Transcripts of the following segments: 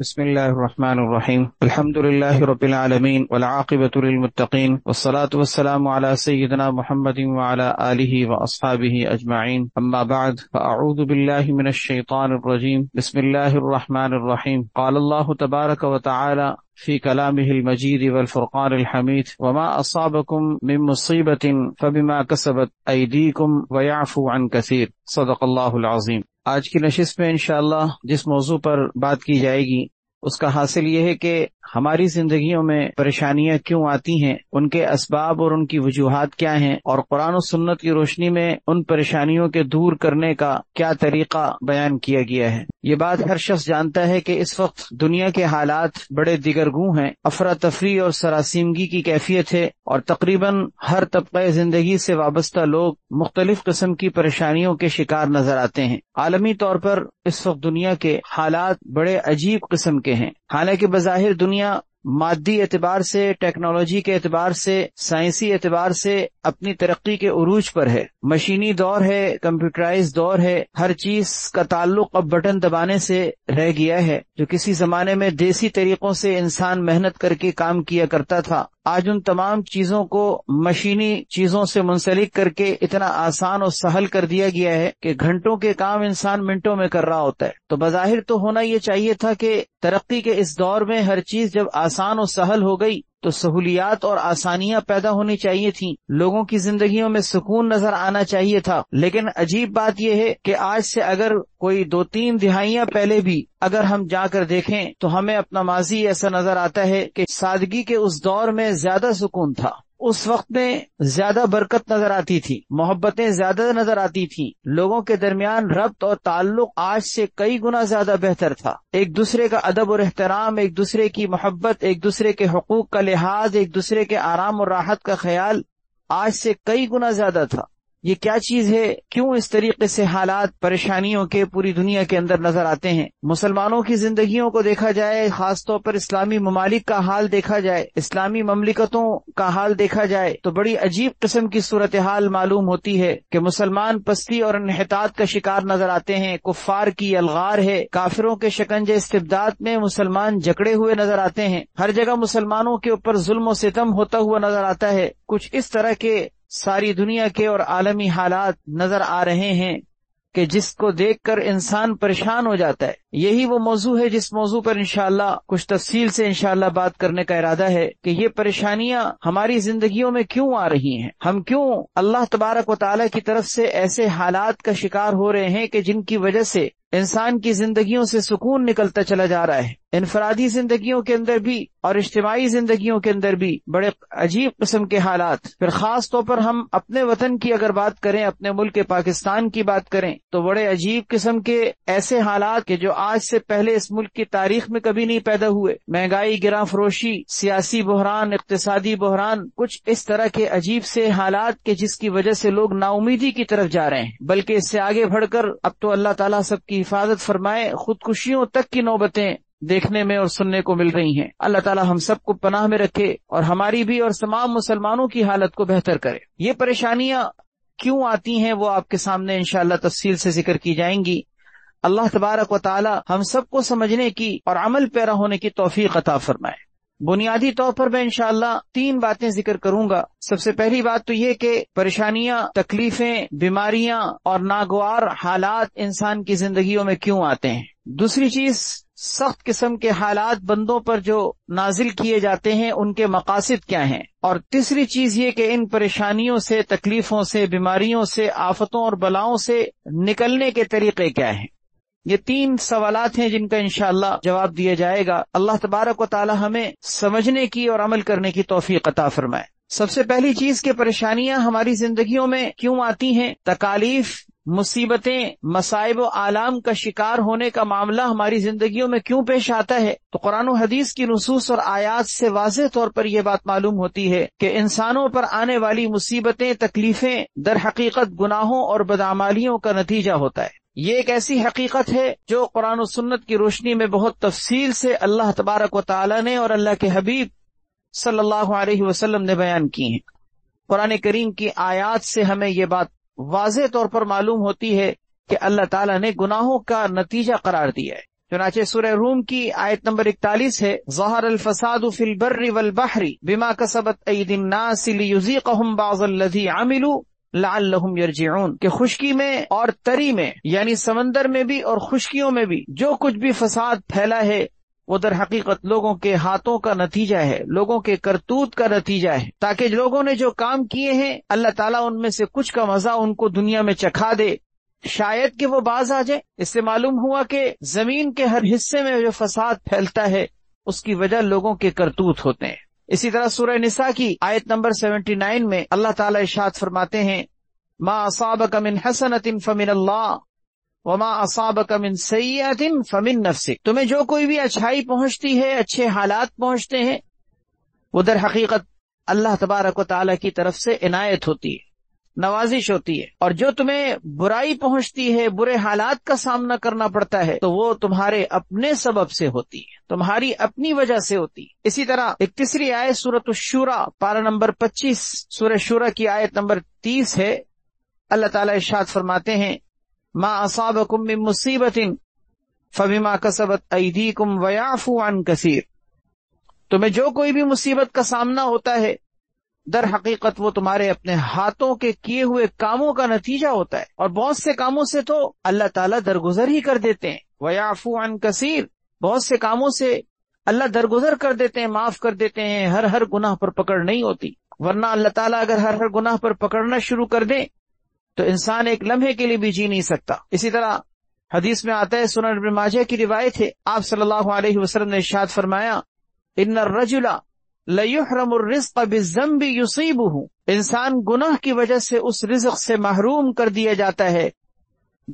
بسم الله الرحمن الرحيم. الحمد لله رب العالمين والعاقبة للمتقين والصلاة والسلام على سيدنا محمد وعلى آله وأصحابه أجمعين. أما بعد فأعوذ بالله من الشيطان الرجيم. بسم الله الرحمن الرحيم. قال الله تبارك وتعالى في كلامه المجيد والفرقان الحميد: وما أصابكم من مصيبة فبما كسبت أيديكم ويعفو عن كثير. صدق الله العظيم. آج کی نشست میں انشاءاللہ جس موضوع پر بات کی جائے گی اس کا حاصل یہ ہے کہ ہماری زندگیوں میں پریشانیاں کیوں آتی ہیں، ان کے اسباب اور ان کی وجوہات کیا ہیں، اور قرآن و سنت کی روشنی میں ان پریشانیوں کے دور کرنے کا کیا طریقہ بیان کیا گیا ہے۔ یہ بات ہر شخص جانتا ہے کہ اس وقت دنیا کے حالات بڑے دیگرگوں ہیں، افراتفری اور سراسیمگی کی کیفیت ہے، اور تقریباً ہر طبقہ زندگی سے وابستہ لوگ مختلف قسم کی پریشانیوں کے شکار نظر آتے ہیں۔ عالمی طور پر اس وقت دنیا کے حالات بڑے عجیب قسم کے ہیں۔ حالانکہ بظاہر دنیا مادی اعتبار سے، ٹیکنالوجی کے اعتبار سے، سائنسی اعتبار سے اپنی ترقی کے عروج پر ہے، مشینی دور ہے، کمپیوٹرائز دور ہے، ہر چیز کا تعلق اب بٹن دبانے سے رہ گیا ہے۔ جو کسی زمانے میں دیسی طریقوں سے انسان محنت کر کے کام کیا کرتا تھا، آج ان تمام چیزوں کو مشینی چیزوں سے منسلک کر کے اتنا آسان اور سہل کر دیا گیا ہے کہ گھنٹوں کے کام انسان منٹوں میں کر رہا ہوتا ہے۔ تو بظاہر تو ہونا یہ چاہیے تھا کہ ترقی کے اس دور میں ہر چیز جب آسان اور سہل ہو گئی تو سہولیات اور آسانیاں پیدا ہونی چاہیے تھیں، لوگوں کی زندگیوں میں سکون نظر آنا چاہیے تھا۔ لیکن عجیب بات یہ ہے کہ آج سے اگر کوئی 2-3 دہائیاں پہلے بھی اگر ہم جا کر دیکھیں تو ہمیں اپنا ماضی ایسا نظر آتا ہے کہ سادگی کے اس دور میں زیادہ سکون تھا، اس وقت میں زیادہ برکت نظر آتی تھی، محبتیں زیادہ نظر آتی تھیں، لوگوں کے درمیان ربط اور تعلق آج سے کئی گنا زیادہ بہتر تھا، ایک دوسرے کا ادب اور احترام، ایک دوسرے کی محبت، ایک دوسرے کے حقوق کا لحاظ، ایک دوسرے کے آرام اور راحت کا خیال آج سے کئی گنا زیادہ تھا۔ یہ کیا چیز ہے؟ کیوں اس طریقے سے حالات پریشانیوں کے پوری دنیا کے اندر نظر آتے ہیں؟ مسلمانوں کی زندگیوں کو دیکھا جائے، خاص طور پر اسلامی ممالک کا حال دیکھا جائے، اسلامی مملکتوں کا حال دیکھا جائے تو بڑی عجیب قسم کی صورتحال معلوم ہوتی ہے کہ مسلمان پستی اور انحطاط کا شکار نظر آتے ہیں، کفار کی الغار ہے، کافروں کے شکنجے استبداد میں مسلمان جکڑے ہوئے نظر آتے ہیں، ہر جگہ مسلمانوں کے اوپر ظلم و ستم ہوتا ہوا نظر آتا ہے۔ کچھ اس طرح کے ساری دنیا کے اور عالمی حالات نظر آ رہے ہیں کہ جس کو دیکھ کر انسان پریشان ہو جاتا ہے۔ یہی وہ موضوع ہے جس موضوع پر انشاءاللہ کچھ تفصیل سے انشاءاللہ بات کرنے کا ارادہ ہے کہ یہ پریشانیاں ہماری زندگیوں میں کیوں آ رہی ہیں، ہم کیوں اللہ تبارک و تعالی کی طرف سے ایسے حالات کا شکار ہو رہے ہیں کہ جن کی وجہ سے انسان کی زندگیوں سے سکون نکلتا چلا جا رہا ہے۔ انفرادی زندگیوں کے اندر بھی اور اجتماعی زندگیوں کے اندر بھی بڑے عجیب قسم کے حالات۔ پھر خاص طور پر ہم اپنے وطن کی اگر بات کریں، اپنے ملک پاکستان کی بات کریں تو بڑے عجیب قسم کے ایسے حالات کہ جو آج سے پہلے اس ملک کی تاریخ میں کبھی نہیں پیدا ہوئے، مہنگائی، گراں فروشی، سیاسی بحران، اقتصادی بحران، کچھ اس طرح کے عجیب سے حالات کہ جس کی وجہ سے لوگ نا امیدی کی طرف جا رہے ہیں۔ بلکہ اس سے آگے بڑھ کر اب تو اللہ تعالیٰ سب کی حفاظت فرمائے، خودکشیوں تک کی نوبتیں دیکھنے میں اور سننے کو مل رہی ہیں۔ اللہ تعالیٰ ہم سب کو پناہ میں رکھے اور ہماری بھی اور تمام مسلمانوں کی حالت کو بہتر کرے۔ یہ پریشانیاں کیوں آتی ہیں وہ آپ کے سامنے انشاءاللہ تفصیل سے ذکر کی جائیں گی۔ اللہ تبارک و تعالیٰ ہم سب کو سمجھنے کی اور عمل پیرا ہونے کی توفیق عطا فرمائے۔ بنیادی طور پر میں انشاءاللہ 3 باتیں ذکر کروں گا۔ سب سے پہلی بات تو یہ کہ پریشانیاں، تکلیفیں، بیماریاں اور ناگوار حالات انسان کی زندگیوں میں کیوں آتے ہیں۔ دوسری چیز، سخت قسم کے حالات بندوں پر جو نازل کیے جاتے ہیں ان کے مقاصد کیا ہیں۔ اور تیسری چیز یہ کہ ان پریشانیوں سے، تکلیفوں سے، بیماریوں سے، آفتوں اور بلاؤں سے نکلنے کے طریقے کیا ہیں۔ یہ 3 سوالات ہیں جن کا انشاءاللہ جواب دیا جائے گا۔ اللہ تبارک و تعالی ہمیں سمجھنے کی اور عمل کرنے کی توفیق عطا فرمائے۔ سب سے پہلی چیز کہ پریشانیاں ہماری زندگیوں میں کیوں آتی ہیں، تکالیف، مصیبتیں، مصائب و آلام کا شکار ہونے کا معاملہ ہماری زندگیوں میں کیوں پیش آتا ہے، تو قرآن و حدیث کی نصوص اور آیات سے واضح طور پر یہ بات معلوم ہوتی ہے کہ انسانوں پر آنے والی مصیبتیں، تکلیفیں در حقیقت گناہوں اور بدعمالیوں کا نتیجہ ہوتا ہے۔ یہ ایک ایسی حقیقت ہے جو قرآن و سنت کی روشنی میں بہت تفصیل سے اللہ تبارک و تعالی نے اور اللہ کے حبیب صلی اللہ علیہ وسلم نے بیان کی ہیں۔ قرآن کریم کی آیات سے ہمیں یہ بات واضح طور پر معلوم ہوتی ہے کہ اللہ تعالیٰ نے گناہوں کا نتیجہ قرار دیا ہے۔ چنانچہ سورہ روم کی آیت نمبر 41 ہے، ظہر الفساد فی البر والبحر بما کسبت ایدی الناس لیذیقہم بعض الذی عملوا لعلہم یرجعون، کہ خشکی میں اور تری میں یعنی سمندر میں بھی اور خشکیوں میں بھی جو کچھ بھی فساد پھیلا ہے وہ در حقیقت لوگوں کے ہاتھوں کا نتیجہ ہے، لوگوں کے کرتوت کا نتیجہ ہے، تاکہ لوگوں نے جو کام کیے ہیں اللہ تعالیٰ ان میں سے کچھ کا مزہ ان کو دنیا میں چکھا دے، شاید کہ وہ باز آ جائے۔ اس سے معلوم ہوا کہ زمین کے ہر حصے میں جو فساد پھیلتا ہے اس کی وجہ لوگوں کے کرتوت ہوتے ہیں۔ اسی طرح سورہ نساء کی آیت نمبر 79 میں اللہ تعالیٰ ارشاد فرماتے ہیں، ما اصابک من حسنۃ فمن اللہ وما اصابک من سیئۃ فمن نفسک، تمہیں جو کوئی بھی اچھائی پہنچتی ہے، اچھے حالات پہنچتے ہیں، وہ در حقیقت اللہ تبارک و تعالیٰ کی طرف سے عنایت ہوتی ہے، نوازش ہوتی ہے، اور جو تمہیں برائی پہنچتی ہے، برے حالات کا سامنا کرنا پڑتا ہے، تو وہ تمہارے اپنے سبب سے ہوتی ہے، تمہاری اپنی وجہ سے ہوتی ہے۔ اسی طرح ایک تیسری آیت سورۃ الشورى پارہ نمبر 25 سورہ شورى کی آیت نمبر 30 ہے، اللہ تعالیٰ ارشاد فرماتے ہیں، ما اصابکم من مصیبت فبما کسبت ایدیکم ویعفو عن کثیر، تمہیں جو کوئی بھی مصیبت کا سامنا ہوتا ہے در حقیقت وہ تمہارے اپنے ہاتھوں کے کیے ہوئے کاموں کا نتیجہ ہوتا ہے، اور بہت سے کاموں سے تو اللہ تعالیٰ درگزر ہی کر دیتے ہیں، وَيَعْفُو عَنْ كَثِيرٍ، بہت سے کاموں سے اللہ درگزر کر دیتے ہیں، معاف کر دیتے ہیں، ہر گناہ پر پکڑ نہیں ہوتی، ورنہ اللہ تعالیٰ اگر ہر گناہ پر پکڑنا شروع کر دے تو انسان ایک لمحے کے لیے بھی جی نہیں سکتا۔ اسی طرح حدیث میں آتا ہے، سنن ابن ماجہ کی روایت ہے، آپ صلی اللہ علیہ وسلم نے ارشاد فرمایا، ان الرجل لَيُحْرَمُ الرِّزْقَ بِالذَّنْبِ يُصِيبُهُ، انسان گناہ کی وجہ سے اس رزق سے محروم کر دیا جاتا ہے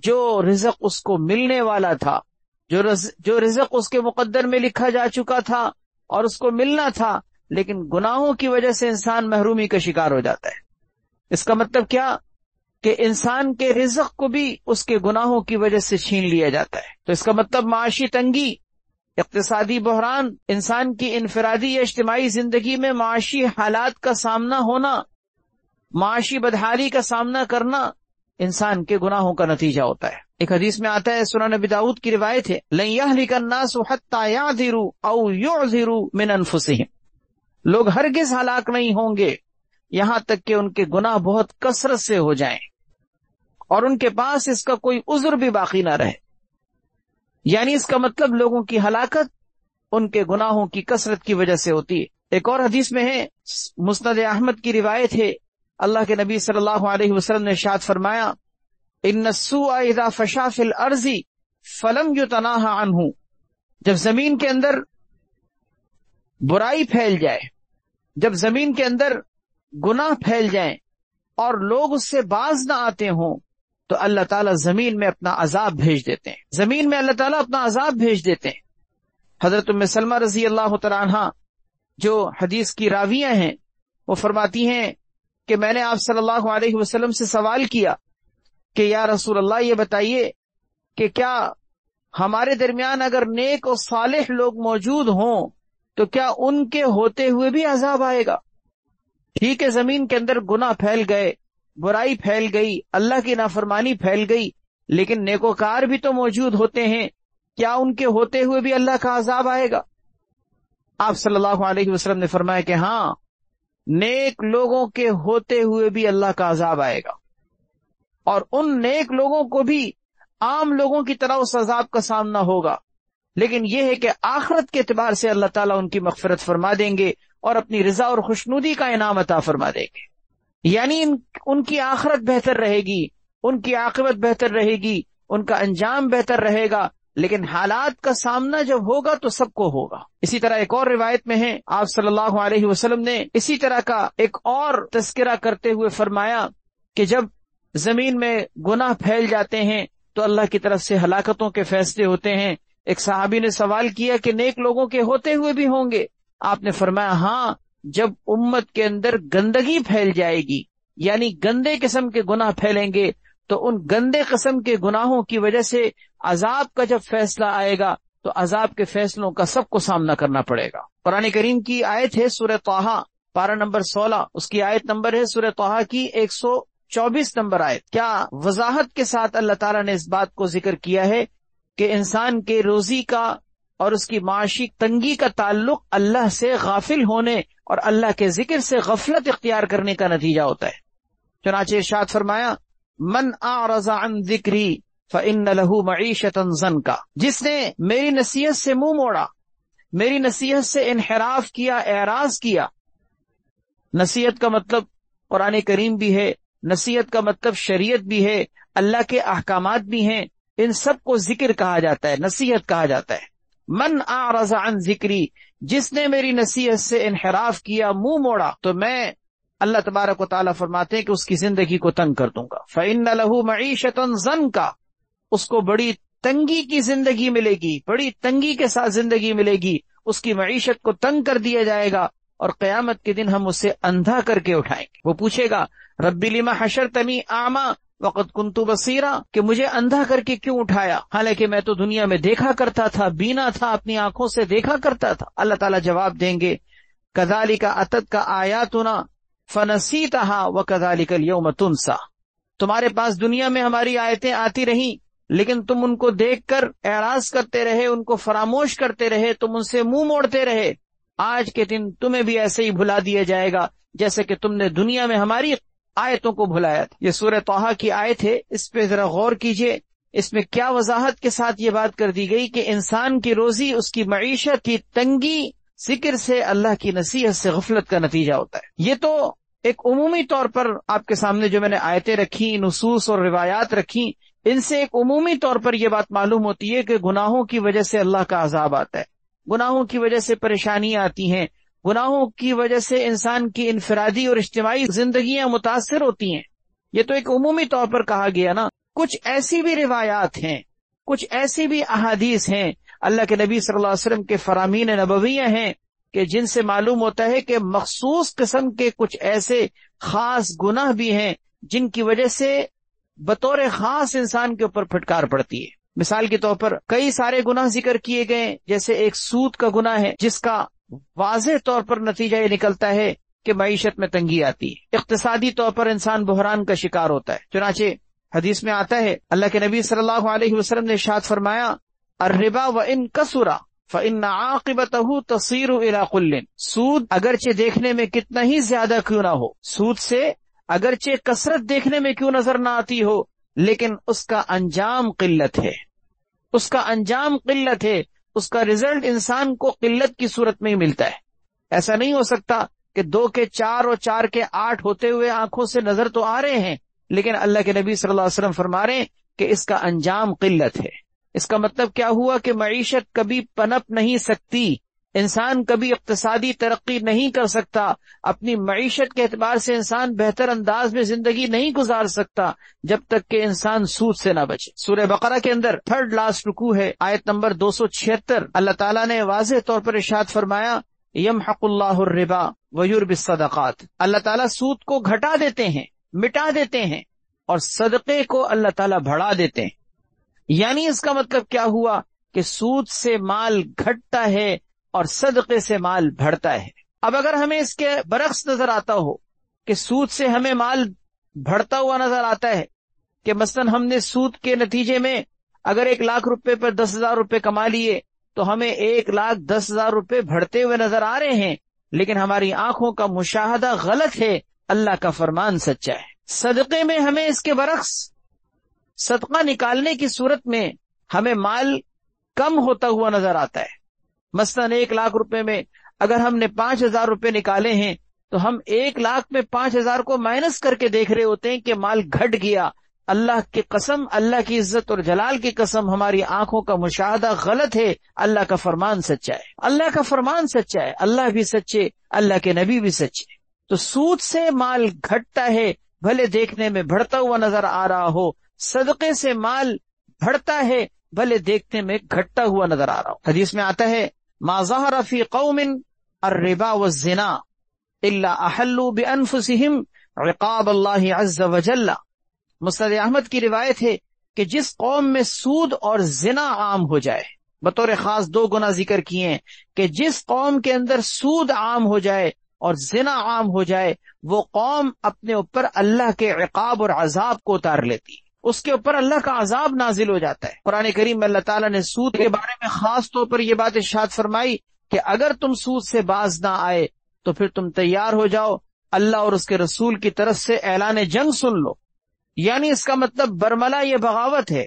جو رزق اس کو ملنے والا تھا، جو رزق اس کے مقدر میں لکھا جا چکا تھا اور اس کو ملنا تھا، لیکن گناہوں کی وجہ سے انسان محرومی کا شکار ہو جاتا ہے۔ اس کا مطلب کیا کہ انسان کے رزق کو بھی اس کے گناہوں کی وجہ سے چھین لیا جاتا ہے۔ تو اس کا مطلب معاشی تنگی، اقتصادی بحران، انسان کی انفرادی یا اجتماعی زندگی میں معاشی حالات کا سامنا ہونا، معاشی بدحالی کا سامنا کرنا انسان کے گناہوں کا نتیجہ ہوتا ہے۔ ایک حدیث میں آتا ہے، سنن ابی داؤد کی روایت ہے، لن یہلک الناس حتی یعذروا او یعذروا من انفسہم، لوگ ہرگز ہلاک نہیں ہوں گے یہاں تک کہ ان کے گناہ بہت کثرت سے ہو جائیں اور ان کے پاس اس کا کوئی عذر بھی باقی نہ رہے، یعنی اس کا مطلب لوگوں کی ہلاکت ان کے گناہوں کی کثرت کی وجہ سے ہوتی ہے۔ ایک اور حدیث میں ہے، مسند احمد کی روایت ہے، اللہ کے نبی صلی اللہ علیہ وسلم نے ارشاد فرمایا، ان السوء اذا فشا فی الارض فلم یتناہ عنہ، جب زمین کے اندر برائی پھیل جائے، جب زمین کے اندر گناہ پھیل جائیں اور لوگ اس سے باز نہ آتے ہوں تو اللہ تعالیٰ زمین میں اپنا عذاب بھیج دیتے ہیں، زمین میں اللہ تعالیٰ اپنا عذاب بھیج دیتے ہیں۔ حضرت ام سلمہ رضی اللہ تعالیٰ عنہ جو حدیث کی راویہ ہیں وہ فرماتی ہیں کہ میں نے آپ صلی اللہ علیہ وسلم سے سوال کیا کہ یا رسول اللہ یہ بتائیے کہ کیا ہمارے درمیان اگر نیک اور صالح لوگ موجود ہوں تو کیا ان کے ہوتے ہوئے بھی عذاب آئے گا؟ ٹھیک ہے، زمین کے اندر گناہ پھیل گئے، برائی پھیل گئی، اللہ کی نافرمانی پھیل گئی، لیکن نیکوکار بھی تو موجود ہوتے ہیں، کیا ان کے ہوتے ہوئے بھی اللہ کا عذاب آئے گا؟ آپ صلی اللہ علیہ وسلم نے فرمایا کہ ہاں، نیک لوگوں کے ہوتے ہوئے بھی اللہ کا عذاب آئے گا، اور ان نیک لوگوں کو بھی عام لوگوں کی طرح اس عذاب کا سامنا ہوگا، لیکن یہ ہے کہ آخرت کے اعتبار سے اللہ تعالیٰ ان کی مغفرت فرما دیں گے اور اپنی رضا اور خوشنودی کا انعام عطا فرما دیں گے، یعنی ان کی آخرت بہتر رہے گی، ان کی عاقبت بہتر رہے گی، ان کا انجام بہتر رہے گا، لیکن حالات کا سامنا جب ہوگا تو سب کو ہوگا۔ اسی طرح ایک اور روایت میں ہے، آپ صلی اللہ علیہ وسلم نے اسی طرح کا ایک اور تذکرہ کرتے ہوئے فرمایا کہ جب زمین میں گناہ پھیل جاتے ہیں تو اللہ کی طرف سے ہلاکتوں کے فیصلے ہوتے ہیں۔ ایک صحابی نے سوال کیا کہ نیک لوگوں کے ہوتے ہوئے بھی ہوں گے؟ آپ نے فرمایا ہاں، جب امت کے اندر گندگی پھیل جائے گی، یعنی گندے قسم کے گناہ پھیلیں گے، تو ان گندے قسم کے گناہوں کی وجہ سے عذاب کا جب فیصلہ آئے گا تو عذاب کے فیصلوں کا سب کو سامنا کرنا پڑے گا۔ قرآن کریم کی آیت ہے سورہ طٰہٰ پارہ نمبر 16، اس کی آیت نمبر ہے سورہ طٰہٰ کی 124 نمبر آیت۔ کیا وضاحت کے ساتھ اللہ تعالیٰ نے اس بات کو ذکر کیا ہے کہ انسان کے روزی کا اور اس کی معاشی تنگی کا تعلق اللہ سے غافل ہونے اور اللہ کے ذکر سے غفلت اختیار کرنے کا نتیجہ ہوتا ہے۔ چنانچہ ارشاد فرمایا من اعرض عن ذکری فإن له معیشۃ ضنکا، جس نے میری نصیحت سے منہ موڑا، میری نصیحت سے انحراف کیا، اعراض کیا۔ نصیحت کا مطلب قرآن کریم بھی ہے، نصیحت کا مطلب شریعت بھی ہے، اللہ کے احکامات بھی ہیں، ان سب کو ذکر کہا جاتا ہے، نصیحت کہا جاتا ہے۔ من اعرض عن ذکری، جس نے میری نصیحت سے انحراف کیا، منہ موڑا، تو میں اللہ تبارک و تعالیٰ فرماتے ہیں کہ اس کی زندگی کو تنگ کر دوں گا۔ فإن له معیشۃ ضنکا، اس کو بڑی تنگی کی زندگی ملے گی، بڑی تنگی کے ساتھ زندگی ملے گی، اس کی معیشت کو تنگ کر دیا جائے گا، اور قیامت کے دن ہم اسے اندھا کر کے اٹھائیں گے۔ وہ پوچھے گا رب لما حشرتنی اعمی وقد کنت بصیرا، کہ مجھے اندھا کر کے کیوں اٹھایا، حالانکہ میں تو دنیا میں دیکھا کرتا تھا، بینا تھا، اپنی آنکھوں سے دیکھا کرتا تھا۔ اللہ تعالیٰ جواب دیں گے کذالک اتتک آیاتنا فنسیتہا وکذالک اليوم تنسا، تمہارے پاس دنیا میں ہماری آیتیں آتی رہیں لیکن تم ان کو دیکھ کر اعراض کرتے رہے، ان کو فراموش کرتے رہے، تم ان سے منہ موڑتے رہے، آج کے دن تمہیں بھی ایسے ہی بھلا دیا جائے گا جیسے کہ تم نے دنیا میں ہماری آیتوں کو بھلایا تھا۔ یہ سورہ طٰہٰ کی آیت ہے، اس پہ ذرا غور کیجئے، اس میں کیا وضاحت کے ساتھ یہ بات کر دی گئی کہ انسان کی روزی، اس کی معیشت کی تنگی ذکر سے، اللہ کی نصیحت سے غفلت کا نتیجہ ہوتا ہے۔ یہ تو ایک عمومی طور پر آپ کے سامنے جو میں نے آیتیں رکھی، نصوص اور روایات رکھی، ان سے ایک عمومی طور پر یہ بات معلوم ہوتی ہے کہ گناہوں کی وجہ سے اللہ کا عذاب آتا ہے، گناہوں کی وجہ سے پریشانیاں آتی ہیں، گناہوں کی وجہ سے انسان کی انفرادی اور اجتماعی زندگیاں متاثر ہوتی ہیں۔ یہ تو ایک عمومی طور پر کہا گیا نا۔ کچھ ایسی بھی روایات ہیں، کچھ ایسی بھی احادیث ہیں، اللہ کے نبی صلی اللہ علیہ وسلم کے فرامین نبویہ ہیں کہ جن سے معلوم ہوتا ہے کہ مخصوص قسم کے کچھ ایسے خاص گناہ بھی ہیں جن کی وجہ سے بطور خاص انسان کے اوپر پھٹکار پڑتی ہے۔ مثال کے طور پر کئی سارے گناہ ذکر کیے گئے، جیسے ایک سود کا گناہ ہے جس کا واضح طور پر نتیجہ یہ نکلتا ہے کہ معیشت میں تنگی آتی ہے، اقتصادی طور پر انسان بحران کا شکار ہوتا ہے۔ چنانچہ حدیث میں آتا ہے، اللہ کے نبی صلی اللہ علیہ وسلم نے ارشاد فرمایا الربا وان کثر فإن عاقبته تصير إلى قل، سود اگرچہ دیکھنے میں کتنا ہی زیادہ کیوں نہ ہو، سود سے اگرچہ کثرت دیکھنے میں کیوں نظر نہ آتی ہو، لیکن اس کا انجام قلت ہے، اس کا انجام قلت ہے، اس کا رزلٹ انسان کو قلت کی صورت میں ہی ملتا ہے۔ ایسا نہیں ہو سکتا کہ 2 کے 4 اور 4 کے 8 ہوتے ہوئے آنکھوں سے نظر تو آ رہے ہیں، لیکن اللہ کے نبی صلی اللہ علیہ وسلم فرما رہے ہیں کہ اس کا انجام قلت ہے۔ اس کا مطلب کیا ہوا کہ معیشت کبھی پنپ نہیں سکتی، انسان کبھی اقتصادی ترقی نہیں کر سکتا، اپنی معیشت کے اعتبار سے انسان بہتر انداز میں زندگی نہیں گزار سکتا جب تک کہ انسان سود سے نہ بچے۔ سورہ بقرہ کے اندر 3rd لاسٹ رکوع ہے، آیت نمبر 276، اللہ تعالیٰ نے واضح طور پر ارشاد فرمایا یمحق اللہ الربا ویربی الصدقات، اللہ تعالیٰ سود کو گھٹا دیتے ہیں، مٹا دیتے ہیں، اور صدقے کو اللہ تعالیٰ بڑھا دیتے ہیں۔ یعنی اس کا مطلب کیا ہوا کہ سود سے مال گھٹتا ہے اور صدقے سے مال بڑھتا ہے۔ اب اگر ہمیں اس کے برعکس نظر آتا ہو کہ سود سے ہمیں مال بڑھتا ہوا نظر آتا ہے، کہ مثلا ہم نے سود کے نتیجے میں اگر 1 لاکھ روپے پر 10,000 روپے کما لیے تو ہمیں 1,10,000 روپے بڑھتے ہوئے نظر آ رہے ہیں، لیکن ہماری آنکھوں کا مشاہدہ غلط ہے، اللہ کا فرمان سچا ہے۔ صدقے میں ہمیں اس کے برعکس، صدقہ نکالنے کی صورت میں ہمیں مال کم ہوتا ہوا نظر آتا ہے۔ مثلا 1 لاکھ روپے میں اگر ہم نے 5,000 روپے نکالے ہیں تو ہم 1 لاکھ میں 5,000 کو مائنس کر کے دیکھ رہے ہوتے ہیں کہ مال گھٹ گیا۔ اللہ کی قسم، اللہ کی عزت اور جلال کی قسم، ہماری آنکھوں کا مشاہدہ غلط ہے، اللہ کا فرمان سچا ہے، اللہ کا فرمان سچا ہے، اللہ بھی سچے، اللہ کے نبی بھی سچے۔ تو سود سے مال گھٹتا ہے، بھلے دیکھنے میں بڑھتا ہوا نظر آ رہا ہو، صدقے سے مال بڑھتا ہے، بھلے دیکھنے میں گھٹتا ہوا نظر آ رہا ہو۔ حدیث میں آتا ہے ما ظہر فی قوم الربا والزنا الا احلوا بانفسهم عقاب اللہ عز وجل۔ مسند احمد کی روایت ہے کہ جس قوم میں سود اور زنا عام ہو جائے، بطور خاص 2 گناہ ذکر کیے ہیں کہ جس قوم کے اندر سود عام ہو جائے اور زنا عام ہو جائے، وہ قوم اپنے اوپر اللہ کے عقاب اور عذاب کو اتار لیتی۔ اس کے اوپر اللہ کا عذاب نازل ہو جاتا ہے۔ قرآن کریم میں اللہ تعالیٰ نے سود کے بارے میں خاص طور پر یہ بات ارشاد فرمائی کہ اگر تم سود سے باز نہ آئے تو پھر تم تیار ہو جاؤ، اللہ اور اس کے رسول کی طرف سے اعلان جنگ سن لو۔ یعنی اس کا مطلب برملا یہ بغاوت ہے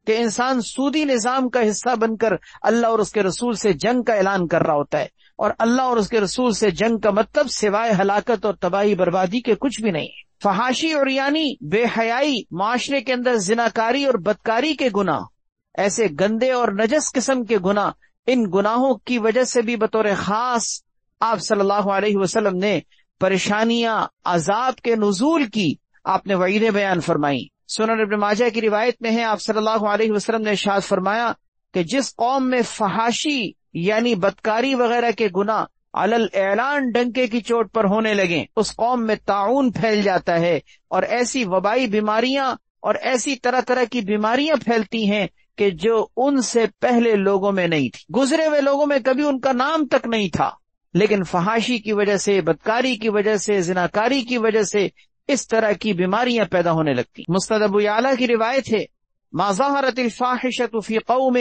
کہ انسان سودی نظام کا حصہ بن کر اللہ اور اس کے رسول سے جنگ کا اعلان کر رہا ہوتا ہے، اور اللہ اور اس کے رسول سے جنگ کا مطلب سوائے ہلاکت اور تباہی بربادی کے کچھ بھی نہیں ہے۔ فحاشی اور یعنی بے حیائی، معاشرے کے اندر زناکاری اور بدکاری کے گناہ، ایسے گندے اور نجس قسم کے گناہ، ان گناہوں کی وجہ سے بھی بطور خاص آپ صلی اللہ علیہ وسلم نے پریشانیاں، عذاب کے نزول کی آپ نے وعیدیں بیان فرمائی۔ سنن ابن ماجہ کی روایت میں ہے، آپ صلی اللہ علیہ وسلم نے ارشاد فرمایا کہ جس قوم میں فحاشی یعنی بدکاری وغیرہ کے گناہ علل اعلان ڈنکے کی چوٹ پر ہونے لگیں، اس قوم میں طاعون پھیل جاتا ہے، اور ایسی وبائی بیماریاں اور ایسی طرح طرح کی بیماریاں پھیلتی ہیں کہ جو ان سے پہلے لوگوں میں نہیں تھی، گزرے ہوئے لوگوں میں کبھی ان کا نام تک نہیں تھا، لیکن فحاشی کی وجہ سے، بدکاری کی وجہ سے، زناکاری کی وجہ سے اس طرح کی بیماریاں پیدا ہونے لگتی۔ مسند ابو یعلا کی روایت ہے، ما ظہرت الفاحشۃ فی قوم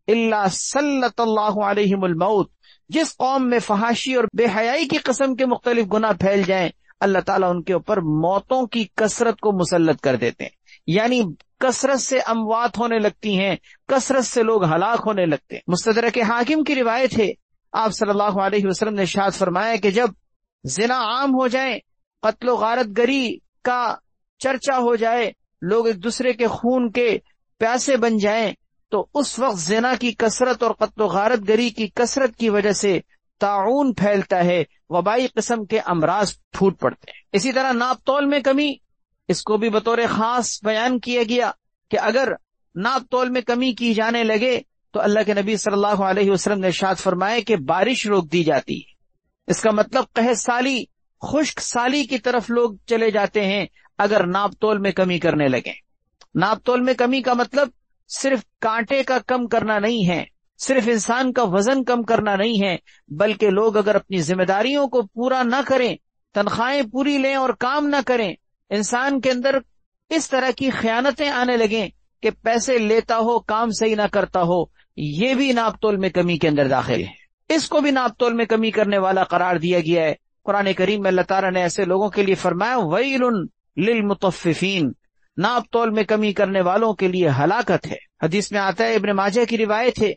الا سلط اللہ علیہم الموت، جس قوم میں فحاشی اور بے حیائی کی قسم کے مختلف گناہ پھیل جائیں، اللہ تعالیٰ ان کے اوپر موتوں کی کثرت کو مسلط کر دیتے ہیں، یعنی کثرت سے اموات ہونے لگتی ہیں، کثرت سے لوگ ہلاک ہونے لگتے ہیں۔ مستدرک حاکم کی روایت ہے، آپ صلی اللہ علیہ وسلم نے ارشاد فرمایا کہ جب زنا عام ہو جائیں، قتل و غارت گری کا چرچا ہو جائے، لوگ ایک دوسرے کے خون کے پیاسے بن جائیں، تو اس وقت زنا کی کثرت اور قتل و غارت گری کی کثرت کی وجہ سے طاعون پھیلتا ہے، وبائی قسم کے امراض پھوٹ پڑتے ہیں۔ اسی طرح ناپ تول میں کمی، اس کو بھی بطور خاص بیان کیا گیا کہ اگر ناپ تول میں کمی کی جانے لگے تو اللہ کے نبی صلی اللہ علیہ وسلم نے ارشاد فرمائے کہ بارش روک دی جاتی ہے۔ اس کا مطلب قحط سالی، خشک سالی کی طرف لوگ چلے جاتے ہیں اگر ناپ تول میں کمی کرنے لگیں۔ ناپ تول میں کمی کا مطلب صرف کانٹے کا کم کرنا نہیں ہے، صرف انسان کا وزن کم کرنا نہیں ہے، بلکہ لوگ اگر اپنی ذمہ داریوں کو پورا نہ کریں، تنخواہیں پوری لیں اور کام نہ کریں، انسان کے اندر اس طرح کی خیانتیں آنے لگیں کہ پیسے لیتا ہو کام صحیح نہ کرتا ہو، یہ بھی ناپ تول میں کمی کے اندر داخل ہے، اس کو بھی ناپ تول میں کمی کرنے والا قرار دیا گیا ہے۔ قرآن کریم میں اللہ تعالیٰ نے ایسے لوگوں کے لیے فرمایا وَيْلٌ لِّلْمُطَفِّفِينَ، ناپ تول میں کمی کرنے والوں کے لیے ہلاکت ہے۔ حدیث میں آتا ہے، ابن ماجہ کی روایت ہے،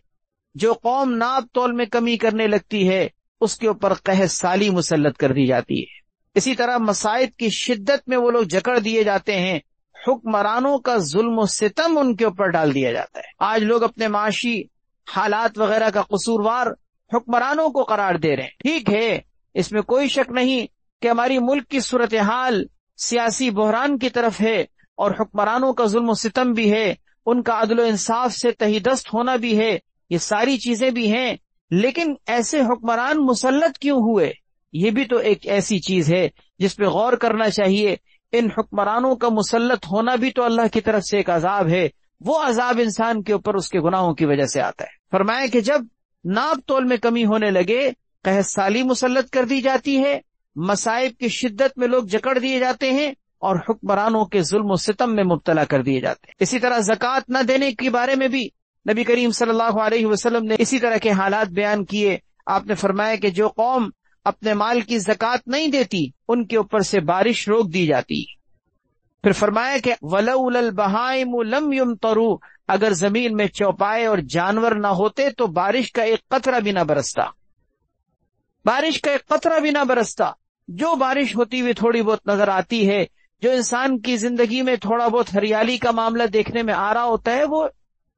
جو قوم ناپ تول میں کمی کرنے لگتی ہے اس کے اوپر قحط سالی مسلط کر دی جاتی ہے۔ اسی طرح مصائب کی شدت میں وہ لوگ جکڑ دیے جاتے ہیں، حکمرانوں کا ظلم و ستم ان کے اوپر ڈال دیا جاتا ہے۔ آج لوگ اپنے معاشی حالات وغیرہ کا قصوروار حکمرانوں کو قرار دے رہے ہیں۔ ٹھیک ہے، اس میں کوئی شک نہیں کہ ہماری ملک کی صورتحال سیاسی بحران کی طرف ہے، اور حکمرانوں کا ظلم و ستم بھی ہے، ان کا عدل و انصاف سے تہی دست ہونا بھی ہے، یہ ساری چیزیں بھی ہیں، لیکن ایسے حکمران مسلط کیوں ہوئے؟ یہ بھی تو ایک ایسی چیز ہے جس پہ غور کرنا چاہیے۔ ان حکمرانوں کا مسلط ہونا بھی تو اللہ کی طرف سے ایک عذاب ہے، وہ عذاب انسان کے اوپر اس کے گناہوں کی وجہ سے آتا ہے۔ فرمایا کہ جب ناپ تول میں کمی ہونے لگے، قحط سالی مسلط کر دی جاتی ہے، مصائب کی شدت میں لوگ جکڑ دیے جاتے ہیں، اور حکمرانوں کے ظلم و ستم میں مبتلا کر دیے جاتے ہیں۔ اسی طرح زکوٰۃ نہ دینے کے بارے میں بھی نبی کریم صلی اللہ علیہ وسلم نے اسی طرح کے حالات بیان کیے۔ آپ نے فرمایا کہ جو قوم اپنے مال کی زکوٰۃ نہیں دیتی ان کے اوپر سے بارش روک دی جاتی۔ پھر فرمایا کہ وَلَوْلَا الْبَهَائِمُ لَمْ يُمْطَرُوا، اگر زمین میں چوپائے اور جانور نہ ہوتے تو بارش کا ایک قطرہ بھی نہ برستا، بارش کا ایک قطرہ بھی نہ برستا۔ جو بارش ہوتی ہوئی تھوڑی بہت نظر آتی ہے، جو انسان کی زندگی میں تھوڑا بہت ہریالی کا معاملہ دیکھنے میں آ رہا ہوتا ہے، وہ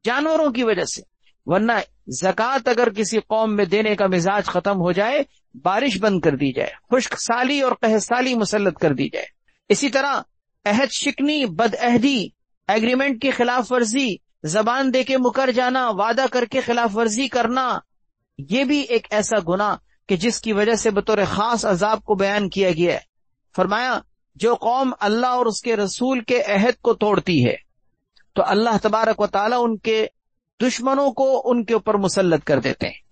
جانوروں کی وجہ سے۔ ورنہ زکوٰۃ اگر کسی قوم میں دینے کا مزاج ختم ہو جائے، بارش بند کر دی جائے، خشک سالی اور قحط سالی مسلط کر دی جائے۔ اسی طرح عہد شکنی، بد عہدی، ایگریمنٹ کی خلاف ورزی، زبان دے کے مکر جانا، وعدہ کر کے خلاف ورزی کرنا، یہ بھی ایک ایسا گناہ کہ جس کی وجہ سے بطور خاص عذاب کو بیان کیا گیا ہے۔ فرمایا جو قوم اللہ اور اس کے رسول کے عہد کو توڑتی ہے تو اللہ تبارک و تعالیٰ ان کے دشمنوں کو ان کے اوپر مسلط کر دیتے ہیں۔